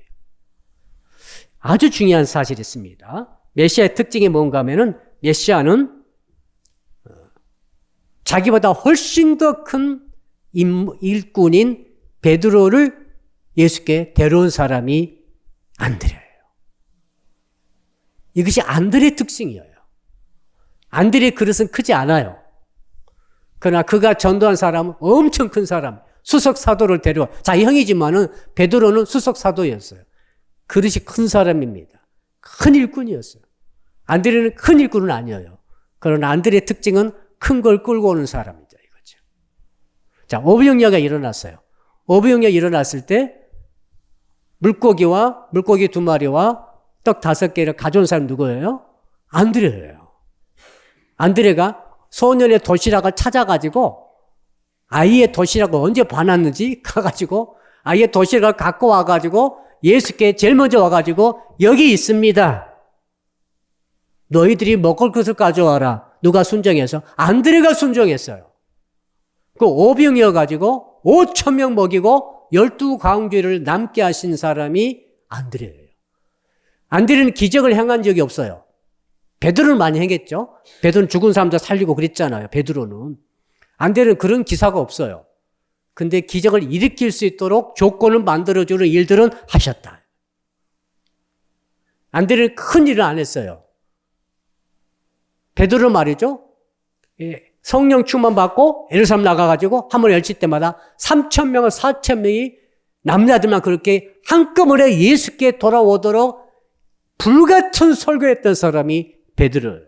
아주 중요한 사실이 있습니다. 메시아의 특징이 뭔가 하면은 메시아는 자기보다 훨씬 더 큰 일꾼인 베드로를 예수께 데려온 사람이 안드레예요. 이것이 안드레의 특징이에요. 안드레의 그릇은 크지 않아요. 그러나 그가 전도한 사람은 엄청 큰 사람, 수석 사도를 데려와. 자, 형이지만은 베드로는 수석 사도였어요. 그릇이 큰 사람입니다. 큰 일꾼이었어요. 안드레는 큰 일꾼은 아니에요. 그러나 안드레의 특징은 큰 걸 끌고 오는 사람이죠. 이거죠. 자, 오병이어가 일어났어요. 오병이어 일어났을 때 물고기 2마리와 떡 5개를 가져온 사람 누구예요? 안드레예요. 안드레가 소년의 도시락을 찾아가지고 아이의 도시락을 언제 봐놨는지 가가지고 아이의 도시락을 갖고 와가지고 예수께 제일 먼저 와가지고 여기 있습니다. 너희들이 먹을 것을 가져와라. 누가 순종해서? 안드레가 순종했어요. 그 오병이어가지고 5,000명 먹이고 12광주를 남게 하신 사람이 안드레예요. 안드레는 기적을 행한 적이 없어요. 베드로는 많이 행했죠. 베드로는 죽은 사람도 살리고 그랬잖아요. 베드로는. 안드레는 그런 기사가 없어요. 근데 기적을 일으킬 수 있도록 조건을 만들어주는 일들은 하셨다. 안드레는 큰 일을 안 했어요. 베드로 말이죠. 성령 충만 받고 예루살렘 나가가지고 한번 열칠 때마다 3,000명을 4,000명이 남자들만 그렇게 한꺼번에 예수께 돌아오도록 불같은 설교했던 사람이 베드로예요.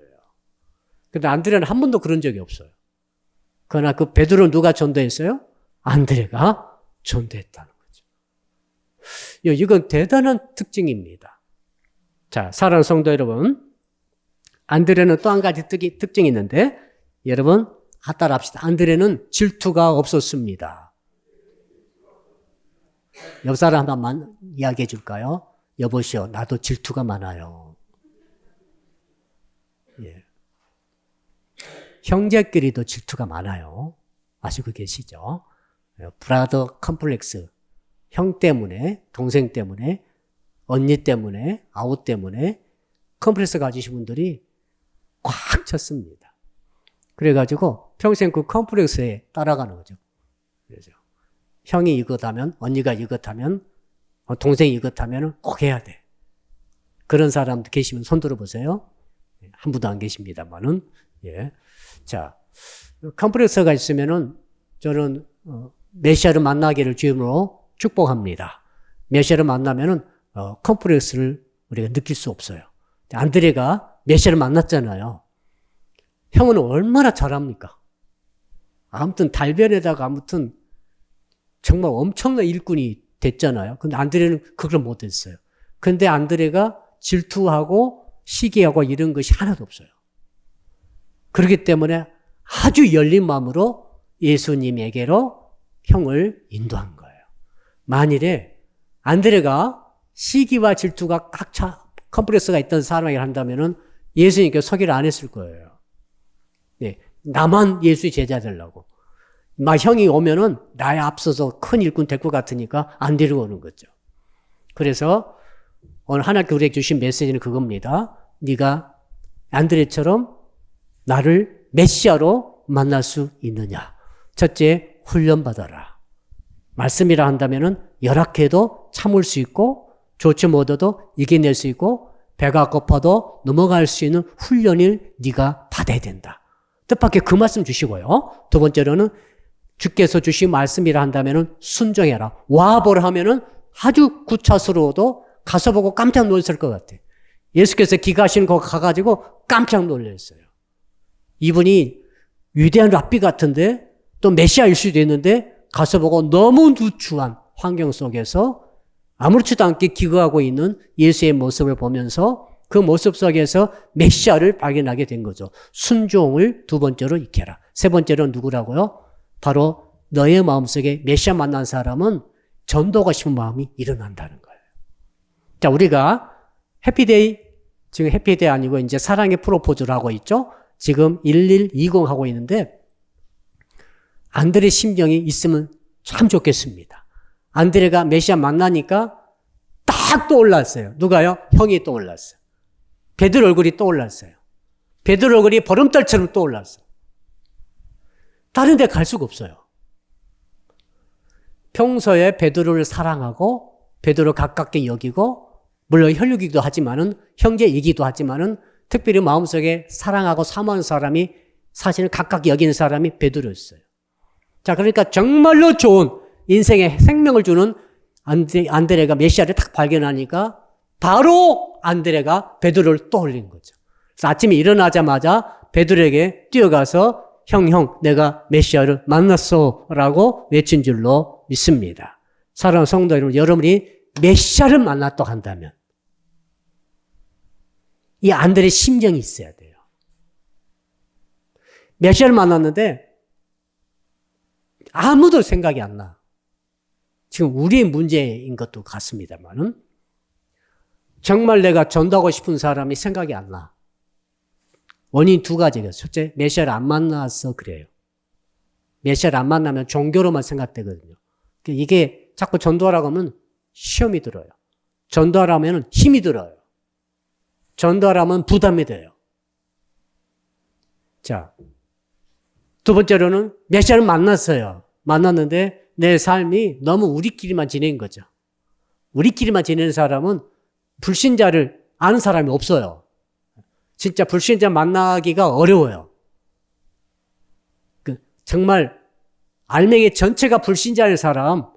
그런데 안드레는 한 번도 그런 적이 없어요. 그러나 그 베드로는 누가 전도했어요? 안드레가 전도했다는 거죠. 이건 대단한 특징입니다. 자, 사랑하는 성도 여러분, 안드레는 또 한 가지 특징이 있는데 여러분 따라합시다. 안드레는 질투가 없었습니다. 옆 사람 한 번만 이야기해 줄까요? 여보시오, 나도 질투가 많아요. 예. 형제끼리도 질투가 많아요. 아시고 계시죠? 브라더 컴플렉스. 형 때문에, 동생 때문에, 언니 때문에, 아우 때문에 컴플렉스 가지신 분들이 꽉 찼습니다. 그래가지고 평생 그 컴플렉스에 따라가는 거죠. 그래서 형이 이것하면, 언니가 이것하면 동생이 이것하면 꼭 해야 돼. 그런 사람도 계시면 손 들어보세요. 한 분도 안 계십니다만은. 예. 자, 컴플렉스가 있으면은 저는 메시아를 만나기를 주님으로 축복합니다. 메시아를 만나면은 컴플렉스를 우리가 느낄 수 없어요. 안드레가 메시아를 만났잖아요. 형은 얼마나 잘합니까? 아무튼 달변에다가 아무튼 정말 엄청난 일꾼이 됐잖아요. 근데 안드레는 그걸 못했어요. 근데 안드레가 질투하고 시기하고 이런 것이 하나도 없어요. 그렇기 때문에 아주 열린 마음으로 예수님에게로 형을 인도한 거예요. 만일에 안드레가 시기와 질투가 꽉 차, 컴플렉스가 있던 사람에게 한다면은 예수님께 소개를 안 했을 거예요. 네, 나만 예수의 제자 되려고. 막 형이 오면은 나에 앞서서 큰 일꾼 될 것 같으니까 안 데리고 오는 거죠. 그래서 오늘 하나님께 우리에게 주신 메시지는 그겁니다. 네가 안드레처럼 나를 메시아로 만날 수 있느냐. 첫째, 훈련받아라. 말씀이라 한다면은 열악해도 참을 수 있고 좋지 못해도 이겨낼 수 있고 배가 고파도 넘어갈 수 있는 훈련을 네가 받아야 된다. 뜻밖의 그 말씀 주시고요. 두 번째로는 주께서 주신 말씀이라 한다면은 순종해라. 와보라 하면은 아주 구차스러워도 가서 보고 깜짝 놀랐을 것 같아. 예수께서 기가하시는 거 가가지고 깜짝 놀랐어요. 이분이 위대한 랍비 같은데 또 메시아일 수도 있는데 가서 보고 너무 누추한 환경 속에서 아무렇지도 않게 기거하고 있는 예수의 모습을 보면서 그 모습 속에서 메시아를 발견하게 된 거죠. 순종을 두 번째로 익혀라. 세 번째로는 누구라고요? 바로 너의 마음속에 메시아 만난 사람은 전도하고 싶은 마음이 일어난다는 거예요. 자, 우리가 해피데이, 지금 해피데이 아니고 이제 사랑의 프로포즈를 하고 있죠? 지금 1120 하고 있는데 안드레 심정이 있으면 참 좋겠습니다. 안드레가 메시아 만나니까 딱 떠올랐어요. 누가요? 형이 떠올랐어요. 베드로 얼굴이 떠올랐어요. 베드로 얼굴이 보름달처럼 떠올랐어요. 다른 데 갈 수가 없어요. 평소에 베드로를 사랑하고 베드로 가깝게 여기고 물론 혈육이기도 하지만은 형제이기도 하지만은 특별히 마음속에 사랑하고 사모하는 사람이 사실은 가깝게 여기는 사람이 베드로였어요. 자, 그러니까 정말로 좋은 인생에 생명을 주는 안드레가 메시아를 딱 발견하니까 바로 안드레가 베드로를 떠올린 거죠. 그래서 아침에 일어나자마자 베드로에게 뛰어가서 형, 내가 메시아를 만났어 라고 외친 줄로 믿습니다. 사랑하는 성도 여러분, 여러분이 메시아를 만났다 한다면 이 안드레의 심정이 있어야 돼요. 메시아를 만났는데 아무도 생각이 안 나. 지금 우리의 문제인 것도 같습니다만은 정말 내가 전도하고 싶은 사람이 생각이 안 나. 원인 두 가지가. 첫째, 메시아를 안 만나서 그래요. 메시아를 안 만나면 종교로만 생각되거든요. 이게 자꾸 전도하라고 하면 시험이 들어요. 전도하라면 힘이 들어요. 전도하라면 부담이 돼요. 자, 두 번째로는 메시아를 만났어요. 만났는데 내 삶이 너무 우리끼리만 지낸 거죠. 우리끼리만 지내는 사람은 불신자를 아는 사람이 없어요. 진짜 불신자 만나기가 어려워요. 정말 알맹이 전체가 불신자인 사람,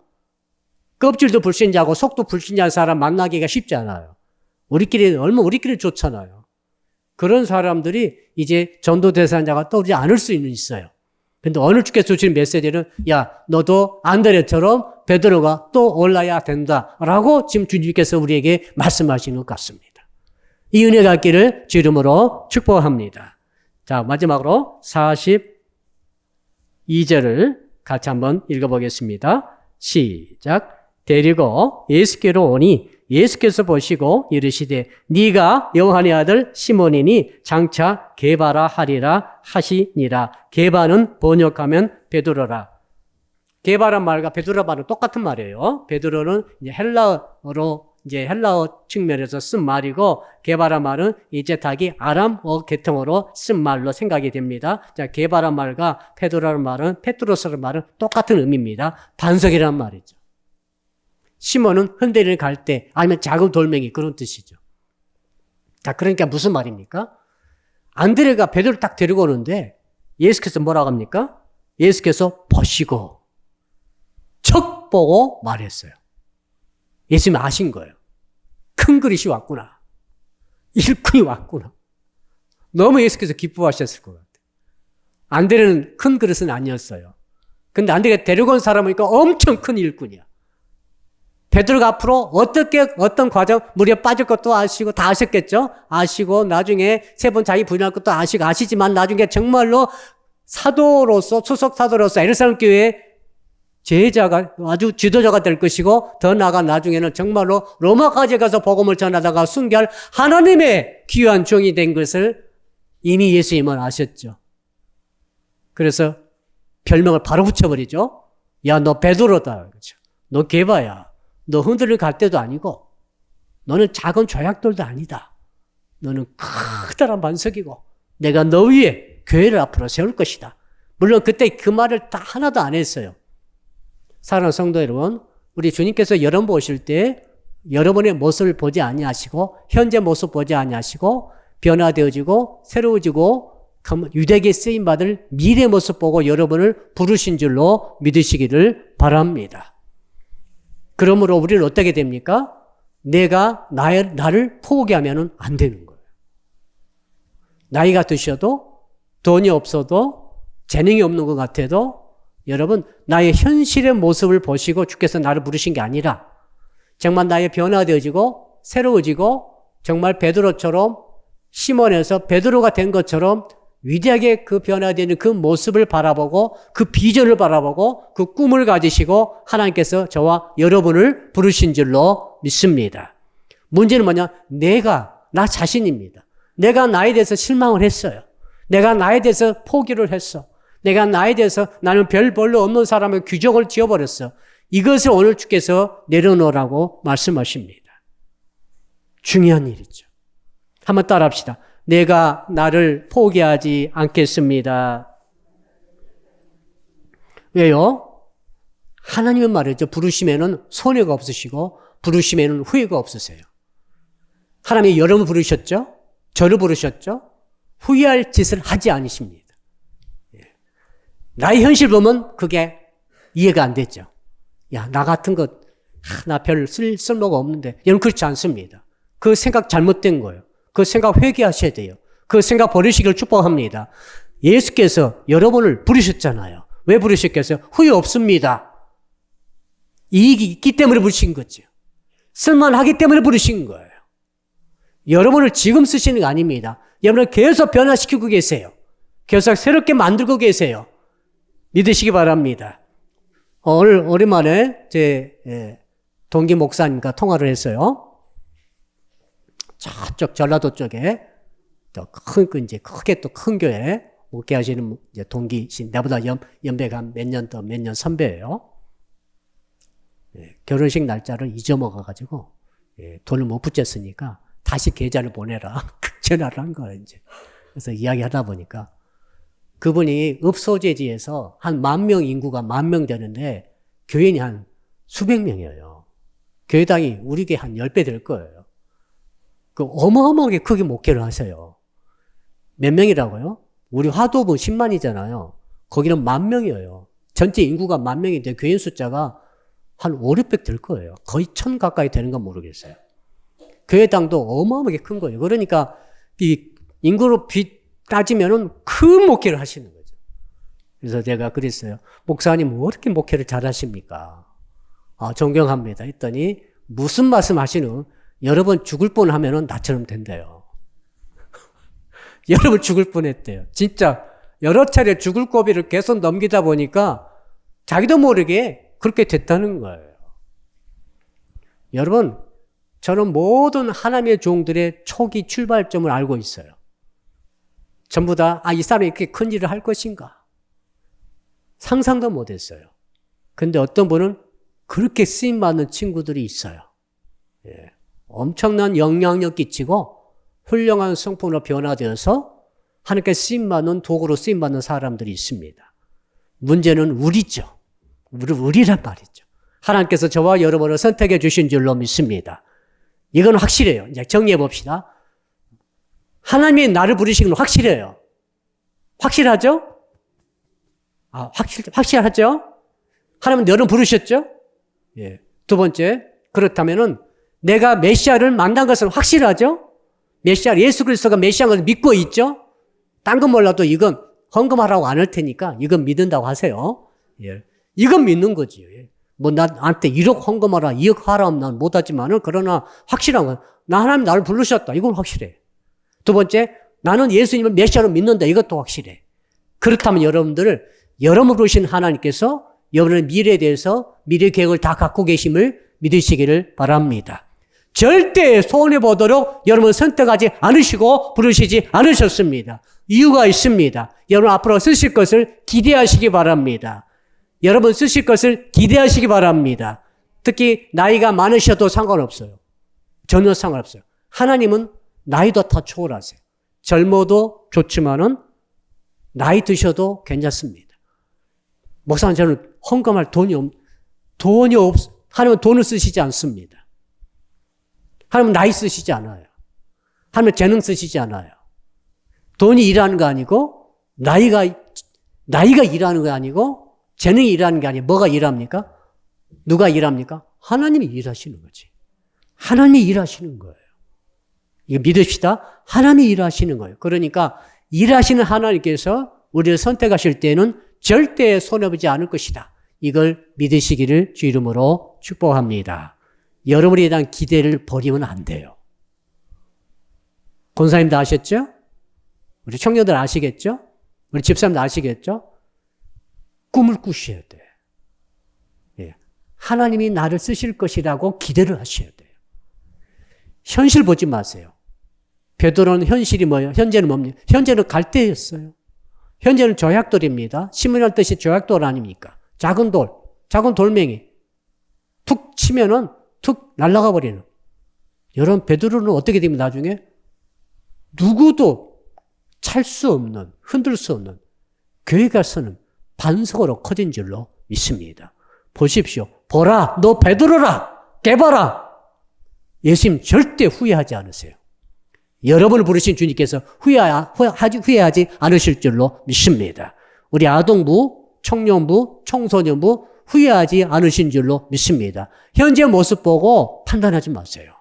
껍질도 불신자고 속도 불신자인 사람 만나기가 쉽지 않아요. 얼마나 우리끼리 좋잖아요. 그런 사람들이 이제 전도 대상자가 떠오르지 않을 수 있어요. 근데 오늘 주께서 주신 메시지는 야, 너도 안드레처럼 베드로가 또 올라야 된다라고 지금 주님께서 우리에게 말씀하시는 것 같습니다. 이 은혜가 있기를 주 이름으로 축복합니다. 자, 마지막으로 42절을 같이 한번 읽어보겠습니다. 시작. 데리고 예수께로 오니 예수께서 보시고 이르시되 네가 요한의 아들 시몬이니 장차 게바라 하리라 하시니라. 게바는 번역하면 베드로라. 게바란 말과 베드로 말은 똑같은 말이에요. 베드로는 이제 헬라어로 이제 헬라어 측면에서 쓴 말이고 게바라 말은 이제 닭이 아람어 계통으로 쓴 말로 생각이 됩니다. 자, 게바라 말과 베드로라는 말은 페트로스라는 말은 똑같은 의미입니다. 반석이라는 말이죠. 시몬은 흔들리는 갈대 아니면 작은 돌멩이 그런 뜻이죠. 자, 그러니까 무슨 말입니까? 안드레가 베드로를 딱 데리고 오는데 예수께서 뭐라고 합니까? 예수께서 보시고 척 보고 말했어요. 예수님이 아신 거예요. 큰 그릇이 왔구나. 일꾼이 왔구나. 너무 예수께서 기뻐하셨을 것 같아요. 안드레는 큰 그릇은 아니었어요. 근데 안드레가 데리고 온 사람이니까 엄청 큰 일꾼이야. 베드로가 앞으로 어떤 과정, 물에 빠질 것도 아시고 다 아셨겠죠? 아시고 나중에 세 번 자기 부인할 것도 아시지만 나중에 정말로 사도로서, 수석 사도로서 예루살렘 교회의 제자가 아주 지도자가 될 것이고 더 나아가 나중에는 정말로 로마까지 가서 복음을 전하다가 순교할 하나님의 귀한 종이 된 것을 이미 예수님은 아셨죠. 그래서 별명을 바로 붙여버리죠. 야, 너 베드로다. 그렇죠? 너 게바야. 너 흔들릴 갈대도 아니고 너는 작은 조약돌도 아니다. 너는 커다란 반석이고 내가 너 위에 교회를 앞으로 세울 것이다. 물론 그때 그 말을 다 하나도 안 했어요. 사랑하는 성도 여러분, 우리 주님께서 여러분 보실 때 여러분의 모습을 보지 아니하시고 현재 모습 보지 아니하시고 변화되어지고 새로워지고 유대기에 쓰임받을 미래 모습 보고 여러분을 부르신 줄로 믿으시기를 바랍니다. 그러므로 우리는 어떻게 됩니까? 내가 나를 포기하면 안 되는 거예요. 나이가 드셔도 돈이 없어도 재능이 없는 것 같아도 여러분 나의 현실의 모습을 보시고 주께서 나를 부르신 게 아니라 정말 나의 변화되어지고 새로워지고 정말 베드로처럼 시몬에서 베드로가 된 것처럼 위대하게 그 변화되는 그 모습을 바라보고 그 비전을 바라보고 그 꿈을 가지시고 하나님께서 저와 여러분을 부르신 줄로 믿습니다. 문제는 뭐냐? 나 자신입니다. 내가 나에 대해서 실망을 했어요. 내가 나에 대해서 포기를 했어. 내가 나에 대해서 나는 별로 없는 사람의 규정을 지어버렸어. 이것을 오늘 주께서 내려놓으라고 말씀하십니다. 중요한 일이죠. 한번 따라합시다. 내가 나를 포기하지 않겠습니다. 왜요? 하나님은 말이죠. 부르심에는 손해가 없으시고 부르심에는 후회가 없으세요. 하나님이 여러분 부르셨죠? 저를 부르셨죠? 후회할 짓을 하지 않으십니다. 나의 현실 보면 그게 이해가 안 되죠. 야, 나 같은 것, 나 별 쓸모가 없는데. 여러분 그렇지 않습니다. 그 생각 잘못된 거예요. 그 생각 회개하셔야 돼요. 그 생각 버리시기를 축복합니다. 예수께서 여러분을 부르셨잖아요. 왜 부르셨겠어요? 후회 없습니다. 이익이 있기 때문에 부르신 거죠. 쓸만하기 때문에 부르신 거예요. 여러분을 지금 쓰시는 거 아닙니다. 여러분을 계속 변화시키고 계세요. 계속 새롭게 만들고 계세요. 믿으시기 바랍니다. 오늘 오랜만에 제 동기 목사님과 통화를 했어요. 저쪽 전라도 쪽에 이제 크게 또 큰 교회 목회하시는 이제 동기신 나보다 연배가 몇 년 선배예요. 결혼식 날짜를 잊어먹어가지고 돈을 못 붙였으니까 다시 계좌를 보내라 전화를 한 거예요. 이제 그래서 이야기하다 보니까 그분이 읍소재지에서 한 10,000명 인구가 10,000명 되는데 교인이 한 수백 명이에요. 교회당이 우리 교회 한 10배 될 거예요. 그 어마어마하게 크게 목회를 하세요. 몇 명이라고요? 우리 화도분 10만이잖아요. 거기는 10,000명이에요. 전체 인구가 10,000명인데 교인 숫자가 한 500, 600 될 거예요. 거의 1,000 가까이 되는 건 모르겠어요. 교회당도 어마어마하게 큰 거예요. 그러니까 이 인구로 따지면은 큰 목회를 하시는 거죠. 그래서 제가 그랬어요. 목사님 왜 이렇게 목회를 잘하십니까? 존경합니다. 했더니 무슨 말씀 하시는 여러분 죽을 뻔 하면은 나처럼 된대요. 여러분 죽을 뻔했대요. 진짜 여러 차례 죽을 고비를 계속 넘기다 보니까 자기도 모르게 그렇게 됐다는 거예요. 여러분, 저는 모든 하나님의 종들의 초기 출발점을 알고 있어요. 전부 다 이 사람이 이렇게 큰 일을 할 것인가 상상도 못했어요. 근데 어떤 분은 그렇게 쓰임받는 친구들이 있어요. 엄청난 영향력 끼치고 훌륭한 성품으로 변화되어서 하나님께 쓰임받는 도구로 쓰임받는 사람들이 있습니다. 문제는 우리죠. 우리란 말이죠. 하나님께서 저와 여러분을 선택해 주신 줄로 믿습니다. 이건 확실해요. 이제 정리해 봅시다. 하나님이 나를 부르시는 건 확실해요. 확실하죠? 확실하죠? 하나님은 너를 부르셨죠? 예. 두 번째, 그렇다면은 내가 메시아를 만난 것은 확실하죠? 메시아, 예수 그리스도가 메시아인 것을 믿고 있죠? 딴 건 몰라도 이건 헌금하라고 안 할 테니까 이건 믿는다고 하세요. 예. 이건 믿는 거지. 뭐 나한테 1억 헌금하라, 2억 하라 하면 난 못하지만은 그러나 확실한 건 나 하나님 나를 부르셨다. 이건 확실해. 두 번째, 나는 예수님을 메시아로 믿는다. 이것도 확실해. 그렇다면 여러분 부르신 하나님께서 여러분의 미래에 대해서 미래 계획을 다 갖고 계심을 믿으시기를 바랍니다. 절대 손해보도록 여러분 선택하지 않으시고 부르시지 않으셨습니다. 이유가 있습니다. 여러분 앞으로 쓰실 것을 기대하시기 바랍니다. 여러분 쓰실 것을 기대하시기 바랍니다. 특히 나이가 많으셔도 상관없어요. 전혀 상관없어요. 하나님은 나이도 다 초월하세요. 젊어도 좋지만은 나이 드셔도 괜찮습니다. 목사님 저는 헌금할 돈이 하나님은 돈을 쓰시지 않습니다. 하나님은 나이 쓰시지 않아요. 하나님은 재능 쓰시지 않아요. 돈이 일하는 거 아니고 나이가 일하는 거 아니고 재능이 일하는 게 아니고 뭐가 일합니까? 누가 일합니까? 하나님이 일하시는 거지. 하나님이 일하시는 거예요. 이거 믿읍시다. 하나님이 일하시는 거예요. 그러니까 일하시는 하나님께서 우리를 선택하실 때는 절대 손해보지 않을 것이다. 이걸 믿으시기를 주 이름으로 축복합니다. 여러분에 대한 기대를 버리면 안 돼요. 권사님도 아셨죠? 우리 청년들 아시겠죠? 우리 집사님도 아시겠죠? 꿈을 꾸셔야 돼. 예. 하나님이 나를 쓰실 것이라고 기대를 하셔야 돼요. 현실 보지 마세요. 베드로는 현실이 뭐예요? 현재는 뭡니까? 현재는 갈대였어요. 현재는 조약돌입니다. 신문이라는 뜻이 조약돌 아닙니까? 작은 돌멩이. 툭 치면은 툭 날아가 버리는. 여러분, 베드로는 어떻게 됩니까? 나중에 누구도 찰 수 없는, 흔들 수 없는 교회가 서는 반석으로 커진 줄로 믿습니다. 보십시오. 보라, 너 베드로라, 깨봐라. 예수님 절대 후회하지 않으세요. 여러분을 부르신 주님께서 후회하지 않으실 줄로 믿습니다. 우리 아동부, 청년부, 청소년부 후회하지 않으신 줄로 믿습니다. 현재 모습 보고 판단하지 마세요.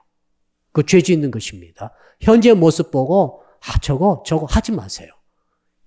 그 죄 짓는 것입니다. 현재 모습 보고 저거 하지 마세요.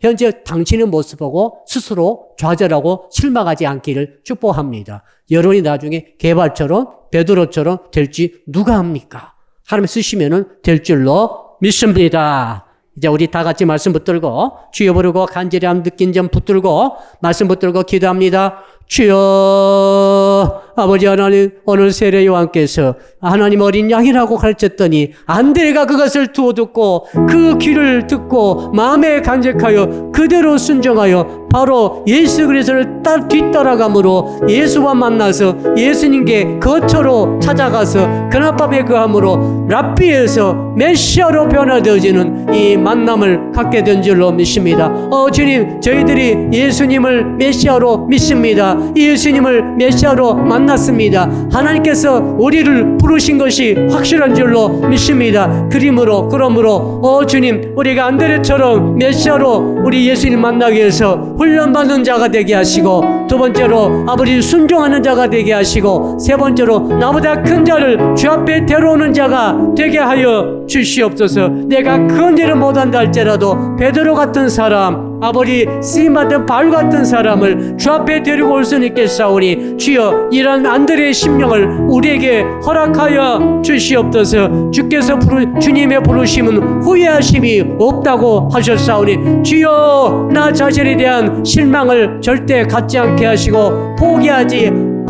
현재 당신의 모습 보고 스스로 좌절하고 실망하지 않기를 축복합니다. 여러분이 나중에 개발처럼 베드로처럼 될지 누가 합니까? 하나님 쓰시면은 될 줄로 믿습니다. 이제 우리 다 같이 말씀 붙들고 주여 부르고 간절히 함 느낀 점 붙들고 말씀 붙들고 기도합니다. 주여 아버지 하나님, 오늘 세례 요한께서 하나님 어린 양이라고 가르쳤더니 안드레가 그것을 두어 듣고 그 귀를 듣고 마음에 간직하여 그대로 순종하여 바로 예수 그리스도를 뒤따라감으로 예수와 만나서 예수님께 거처로 찾아가서 그날밤에 그함으로 랍비에서 메시아로 변화되어지는 이 만남을 갖게 된 줄로 믿습니다. 주님, 저희들이 예수님을 메시아로 믿습니다. 예수님을 메시아로 만났습니다. 하나님께서 우리를 부르신 것이 확실한 줄로 믿습니다. 그러므로 주님, 우리가 안드레처럼 메시아로 우리 예수님 만나기 위해서 훈련받는 자가 되게 하시고, 두 번째로 아버지 순종하는 자가 되게 하시고, 세 번째로 나보다 큰 자를 주 앞에 데려오는 자가 되게 하여 주시옵소서. 내가 큰 일을 못한다 할지라도 베드로 같은 사람, 아버지 쓰임받은 바울 같은 사람을 주 앞에 데리고 올 수 있겠사오니 주여, 이런 안드레의 심령을 우리에게 허락하여 주시옵소서. 주께서 주님의 부르심은 후회하심이 없다고 하셨사오니 주여, 나 자신에 대한 실망을 절대 갖지 않게 하시고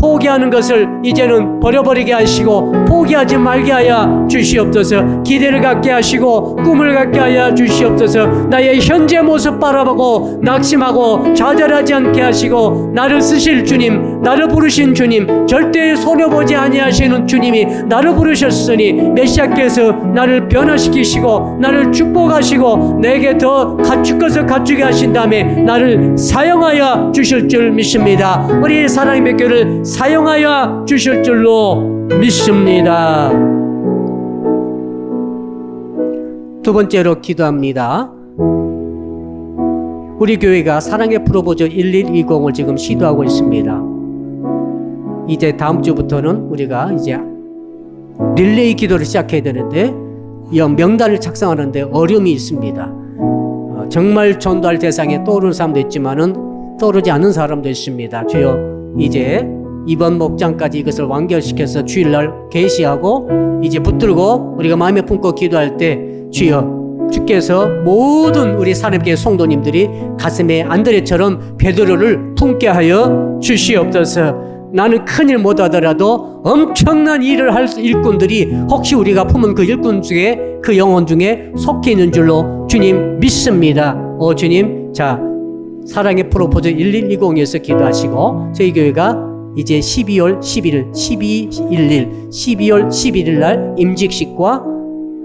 포기하는 것을 이제는 버려버리게 하시고 포기하지 말게 하여 주시옵소서. 기대를 갖게 하시고 꿈을 갖게 하여 주시옵소서. 나의 현재 모습 바라보고 낙심하고 좌절하지 않게 하시고 나를 쓰실 주님, 나를 부르신 주님, 절대 손해보지 아니하시는 주님이 나를 부르셨으니 메시아께서 나를 변화시키시고 나를 축복하시고 내게 더 갖출 것을 갖추게 하신 다음에 나를 사용하여 주실 줄 믿습니다. 우리 사랑의 교회를 사용하여 주실 줄로 믿습니다. 두 번째로 기도합니다. 우리 교회가 사랑의 프로포즈 1120을 지금 시도하고 있습니다. 이제 다음 주부터는 우리가 이제 릴레이 기도를 시작해야 되는데 이 명단을 작성하는데 어려움이 있습니다. 정말 전도할 대상에 떠오르는 사람도 있지만은 떠오르지 않는 사람도 있습니다. 주여, 이제 이번 목장까지 이것을 완결시켜서 주일날 계시하고 이제 붙들고 우리가 마음에 품고 기도할 때 주여, 주께서 모든 우리 사람의 성도님들이 가슴에 안드레처럼 베드로를 품게 하여 주시옵소서. 나는 큰일 못하더라도 엄청난 일을 할 일꾼들이 혹시 우리가 품은 그 일꾼 중에 그 영혼 중에 속해 있는 줄로 주님 믿습니다. 주님, 자, 사랑의 프로포즈 1120에서 기도하시고 저희 교회가 이제 12월 11일, 12월 11일 날 임직식과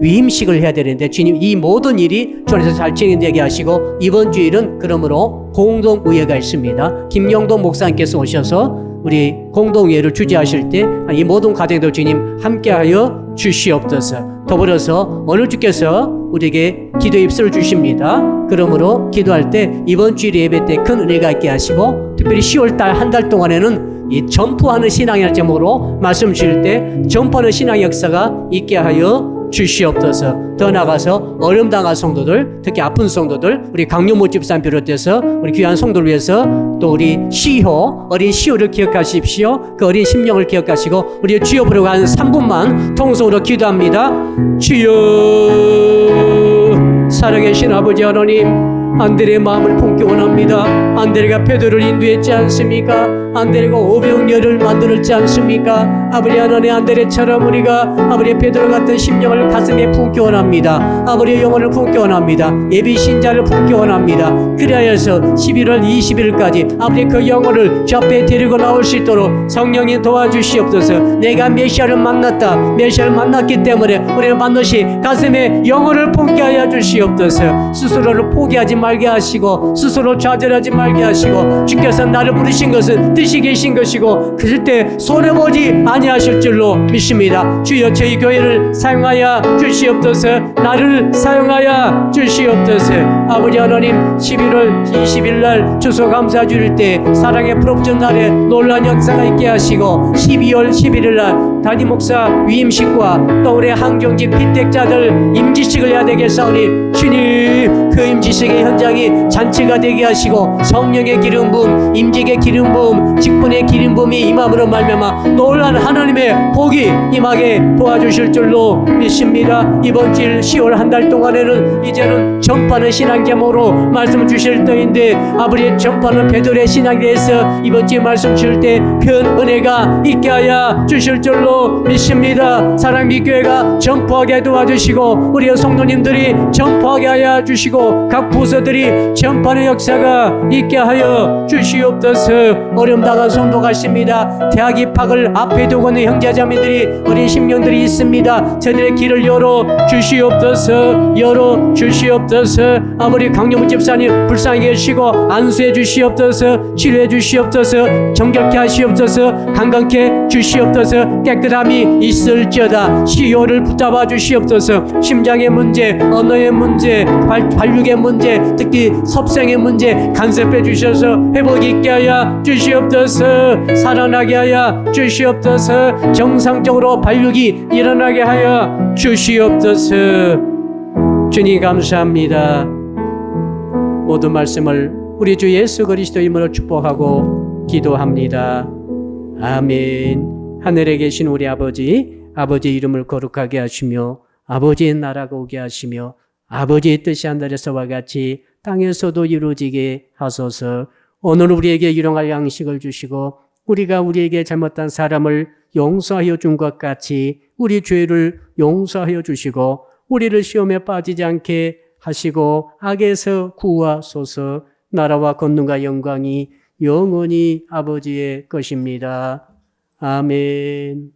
위임식을 해야 되는데 주님, 이 모든 일이 주 안에서 잘 진행되게 하시고 이번 주일은 그러므로 공동의회가 있습니다. 김영동 목사님께서 오셔서 우리 공동의회를 주재하실 때 이 모든 과정도 주님 함께하여 주시옵소서. 더불어서 오늘 주께서 우리에게 기도 입술을 주십니다. 그러므로 기도할 때 이번 주일 예배 때 큰 은혜가 있게 하시고 특별히 10월달 한 달 동안에는 이 전푸하는 신앙이라는 제목으로 말씀 주실 때 전푸하는 신앙의 역사가 있게 하여 주시옵소서. 더 나아가서 어려움 당한 성도들, 특히 아픈 성도들, 우리 강용모 집사님 비롯해서 우리 귀한 성도를 위해서 또 우리 시호, 어린 시호를 기억하십시오. 그 어린 심령을 기억하시고 우리 주여 부르고 한 3분만 통성으로 기도합니다. 주여, 살아계신 아버지 하나님, 안드레의 마음을 품기 원합니다. 안드레가 베드로를 인도했지 않습니까? 안드레가 500여를 만들었지 않습니까? 아버지 하나님, 안드레처럼 우리가 아버지 베드로 같은 심령을 가슴에 품기 원합니다. 아버지의 영혼을 품기 원합니다. 예비 신자를 품기 원합니다. 그리하여서 11월 20일까지 아버지 그 영혼을 주 앞에 데리고 나올 수 있도록 성령님 도와주시옵소서. 내가 메시아를 만났다, 메시아를 만났기 때문에 우리는 반드시 가슴에 영혼을 품게 하여 주시옵소서. 스스로를 포기하지 말게 하시고 스스로 좌절하지 말게 하시고 주께서 나를 부르신 것은 뜻이 계신 것이고 그럴 때 손해보지 아니하실 줄로 믿습니다. 주여, 저희 교회를 사용하여 주시옵소서. 나를 사용하여 주시옵소서. 아버지 하나님, 11월 20일 날 추수감사 주일 때 사랑의 프로포즈 날에 놀라운 역사가 있게 하시고 12월 11일 날 담임 목사 위임식과 또 우리 항정직 빈택자들 임지식을 해야 되겠사오니 주님, 그 임지식의 현장이 잔치가 되게 하시고 성령의 기름 부음, 임직의 기름 부음, 직분의 기름 부음이 임함으로 말미암아 놀라운 하나님의 복이 임하게 도와주실 줄로 믿습니다. 이번 주일 10월 한 달 동안에는 이제는 전파는 신앙 제목으로 말씀을 주실 때인데 아버지의 전파는 베드로의 신앙에 대해서 이번 주에 말씀 주실 때 큰 은혜가 있게 하여 주실 줄로 믿습니다. 사랑의 교회가 전파하게 도와주시고 우리의 성도님들이 전파하게 하여 주시고 각 부서들이 전파의 역사가 있게 하여 주시옵소서. 어려움 당한 성도 가십니다. 대학 입학을 앞에 두고 있는 형제자매들이 어린 심령들이 있습니다. 저들의 길을 열어 주시옵소서. 열어 주시옵소서. 아무리 강용무 집사님 불쌍히 계시고 안수해 주시옵소서. 치료해 주시옵소서. 정결케 하시옵소서. 강건케 주시옵소서. 깨끗함이 있을지어다. 시효를 붙잡아 주시옵소서. 심장의 문제, 언어의 문제, 발육의 문제, 특히 섭생의 문제 간섭해 주셔서 회복이 있게 하여 주시옵소서. 살아나게 하여 주시옵소서. 정상적으로 발육이 일어나게 하여 주시옵소서. 주님 감사합니다. 모든 말씀을 우리 주 예수 그리스도의 이름으로 축복하고 기도합니다. 아멘. 하늘에 계신 우리 아버지, 아버지의 이름을 거룩하게 하시며 아버지의 나라가 오게 하시며 아버지의 뜻이 하늘에서와 같이 땅에서도 이루어지게 하소서. 오늘 우리에게 일용할 양식을 주시고 우리가 우리에게 잘못한 사람을 용서하여 준 것 같이 우리 죄를 용서하여 주시고 우리를 시험에 빠지지 않게 하시고 악에서 구하소서. 나라와 권능과 영광이 영원히 아버지의 것입니다. 아멘.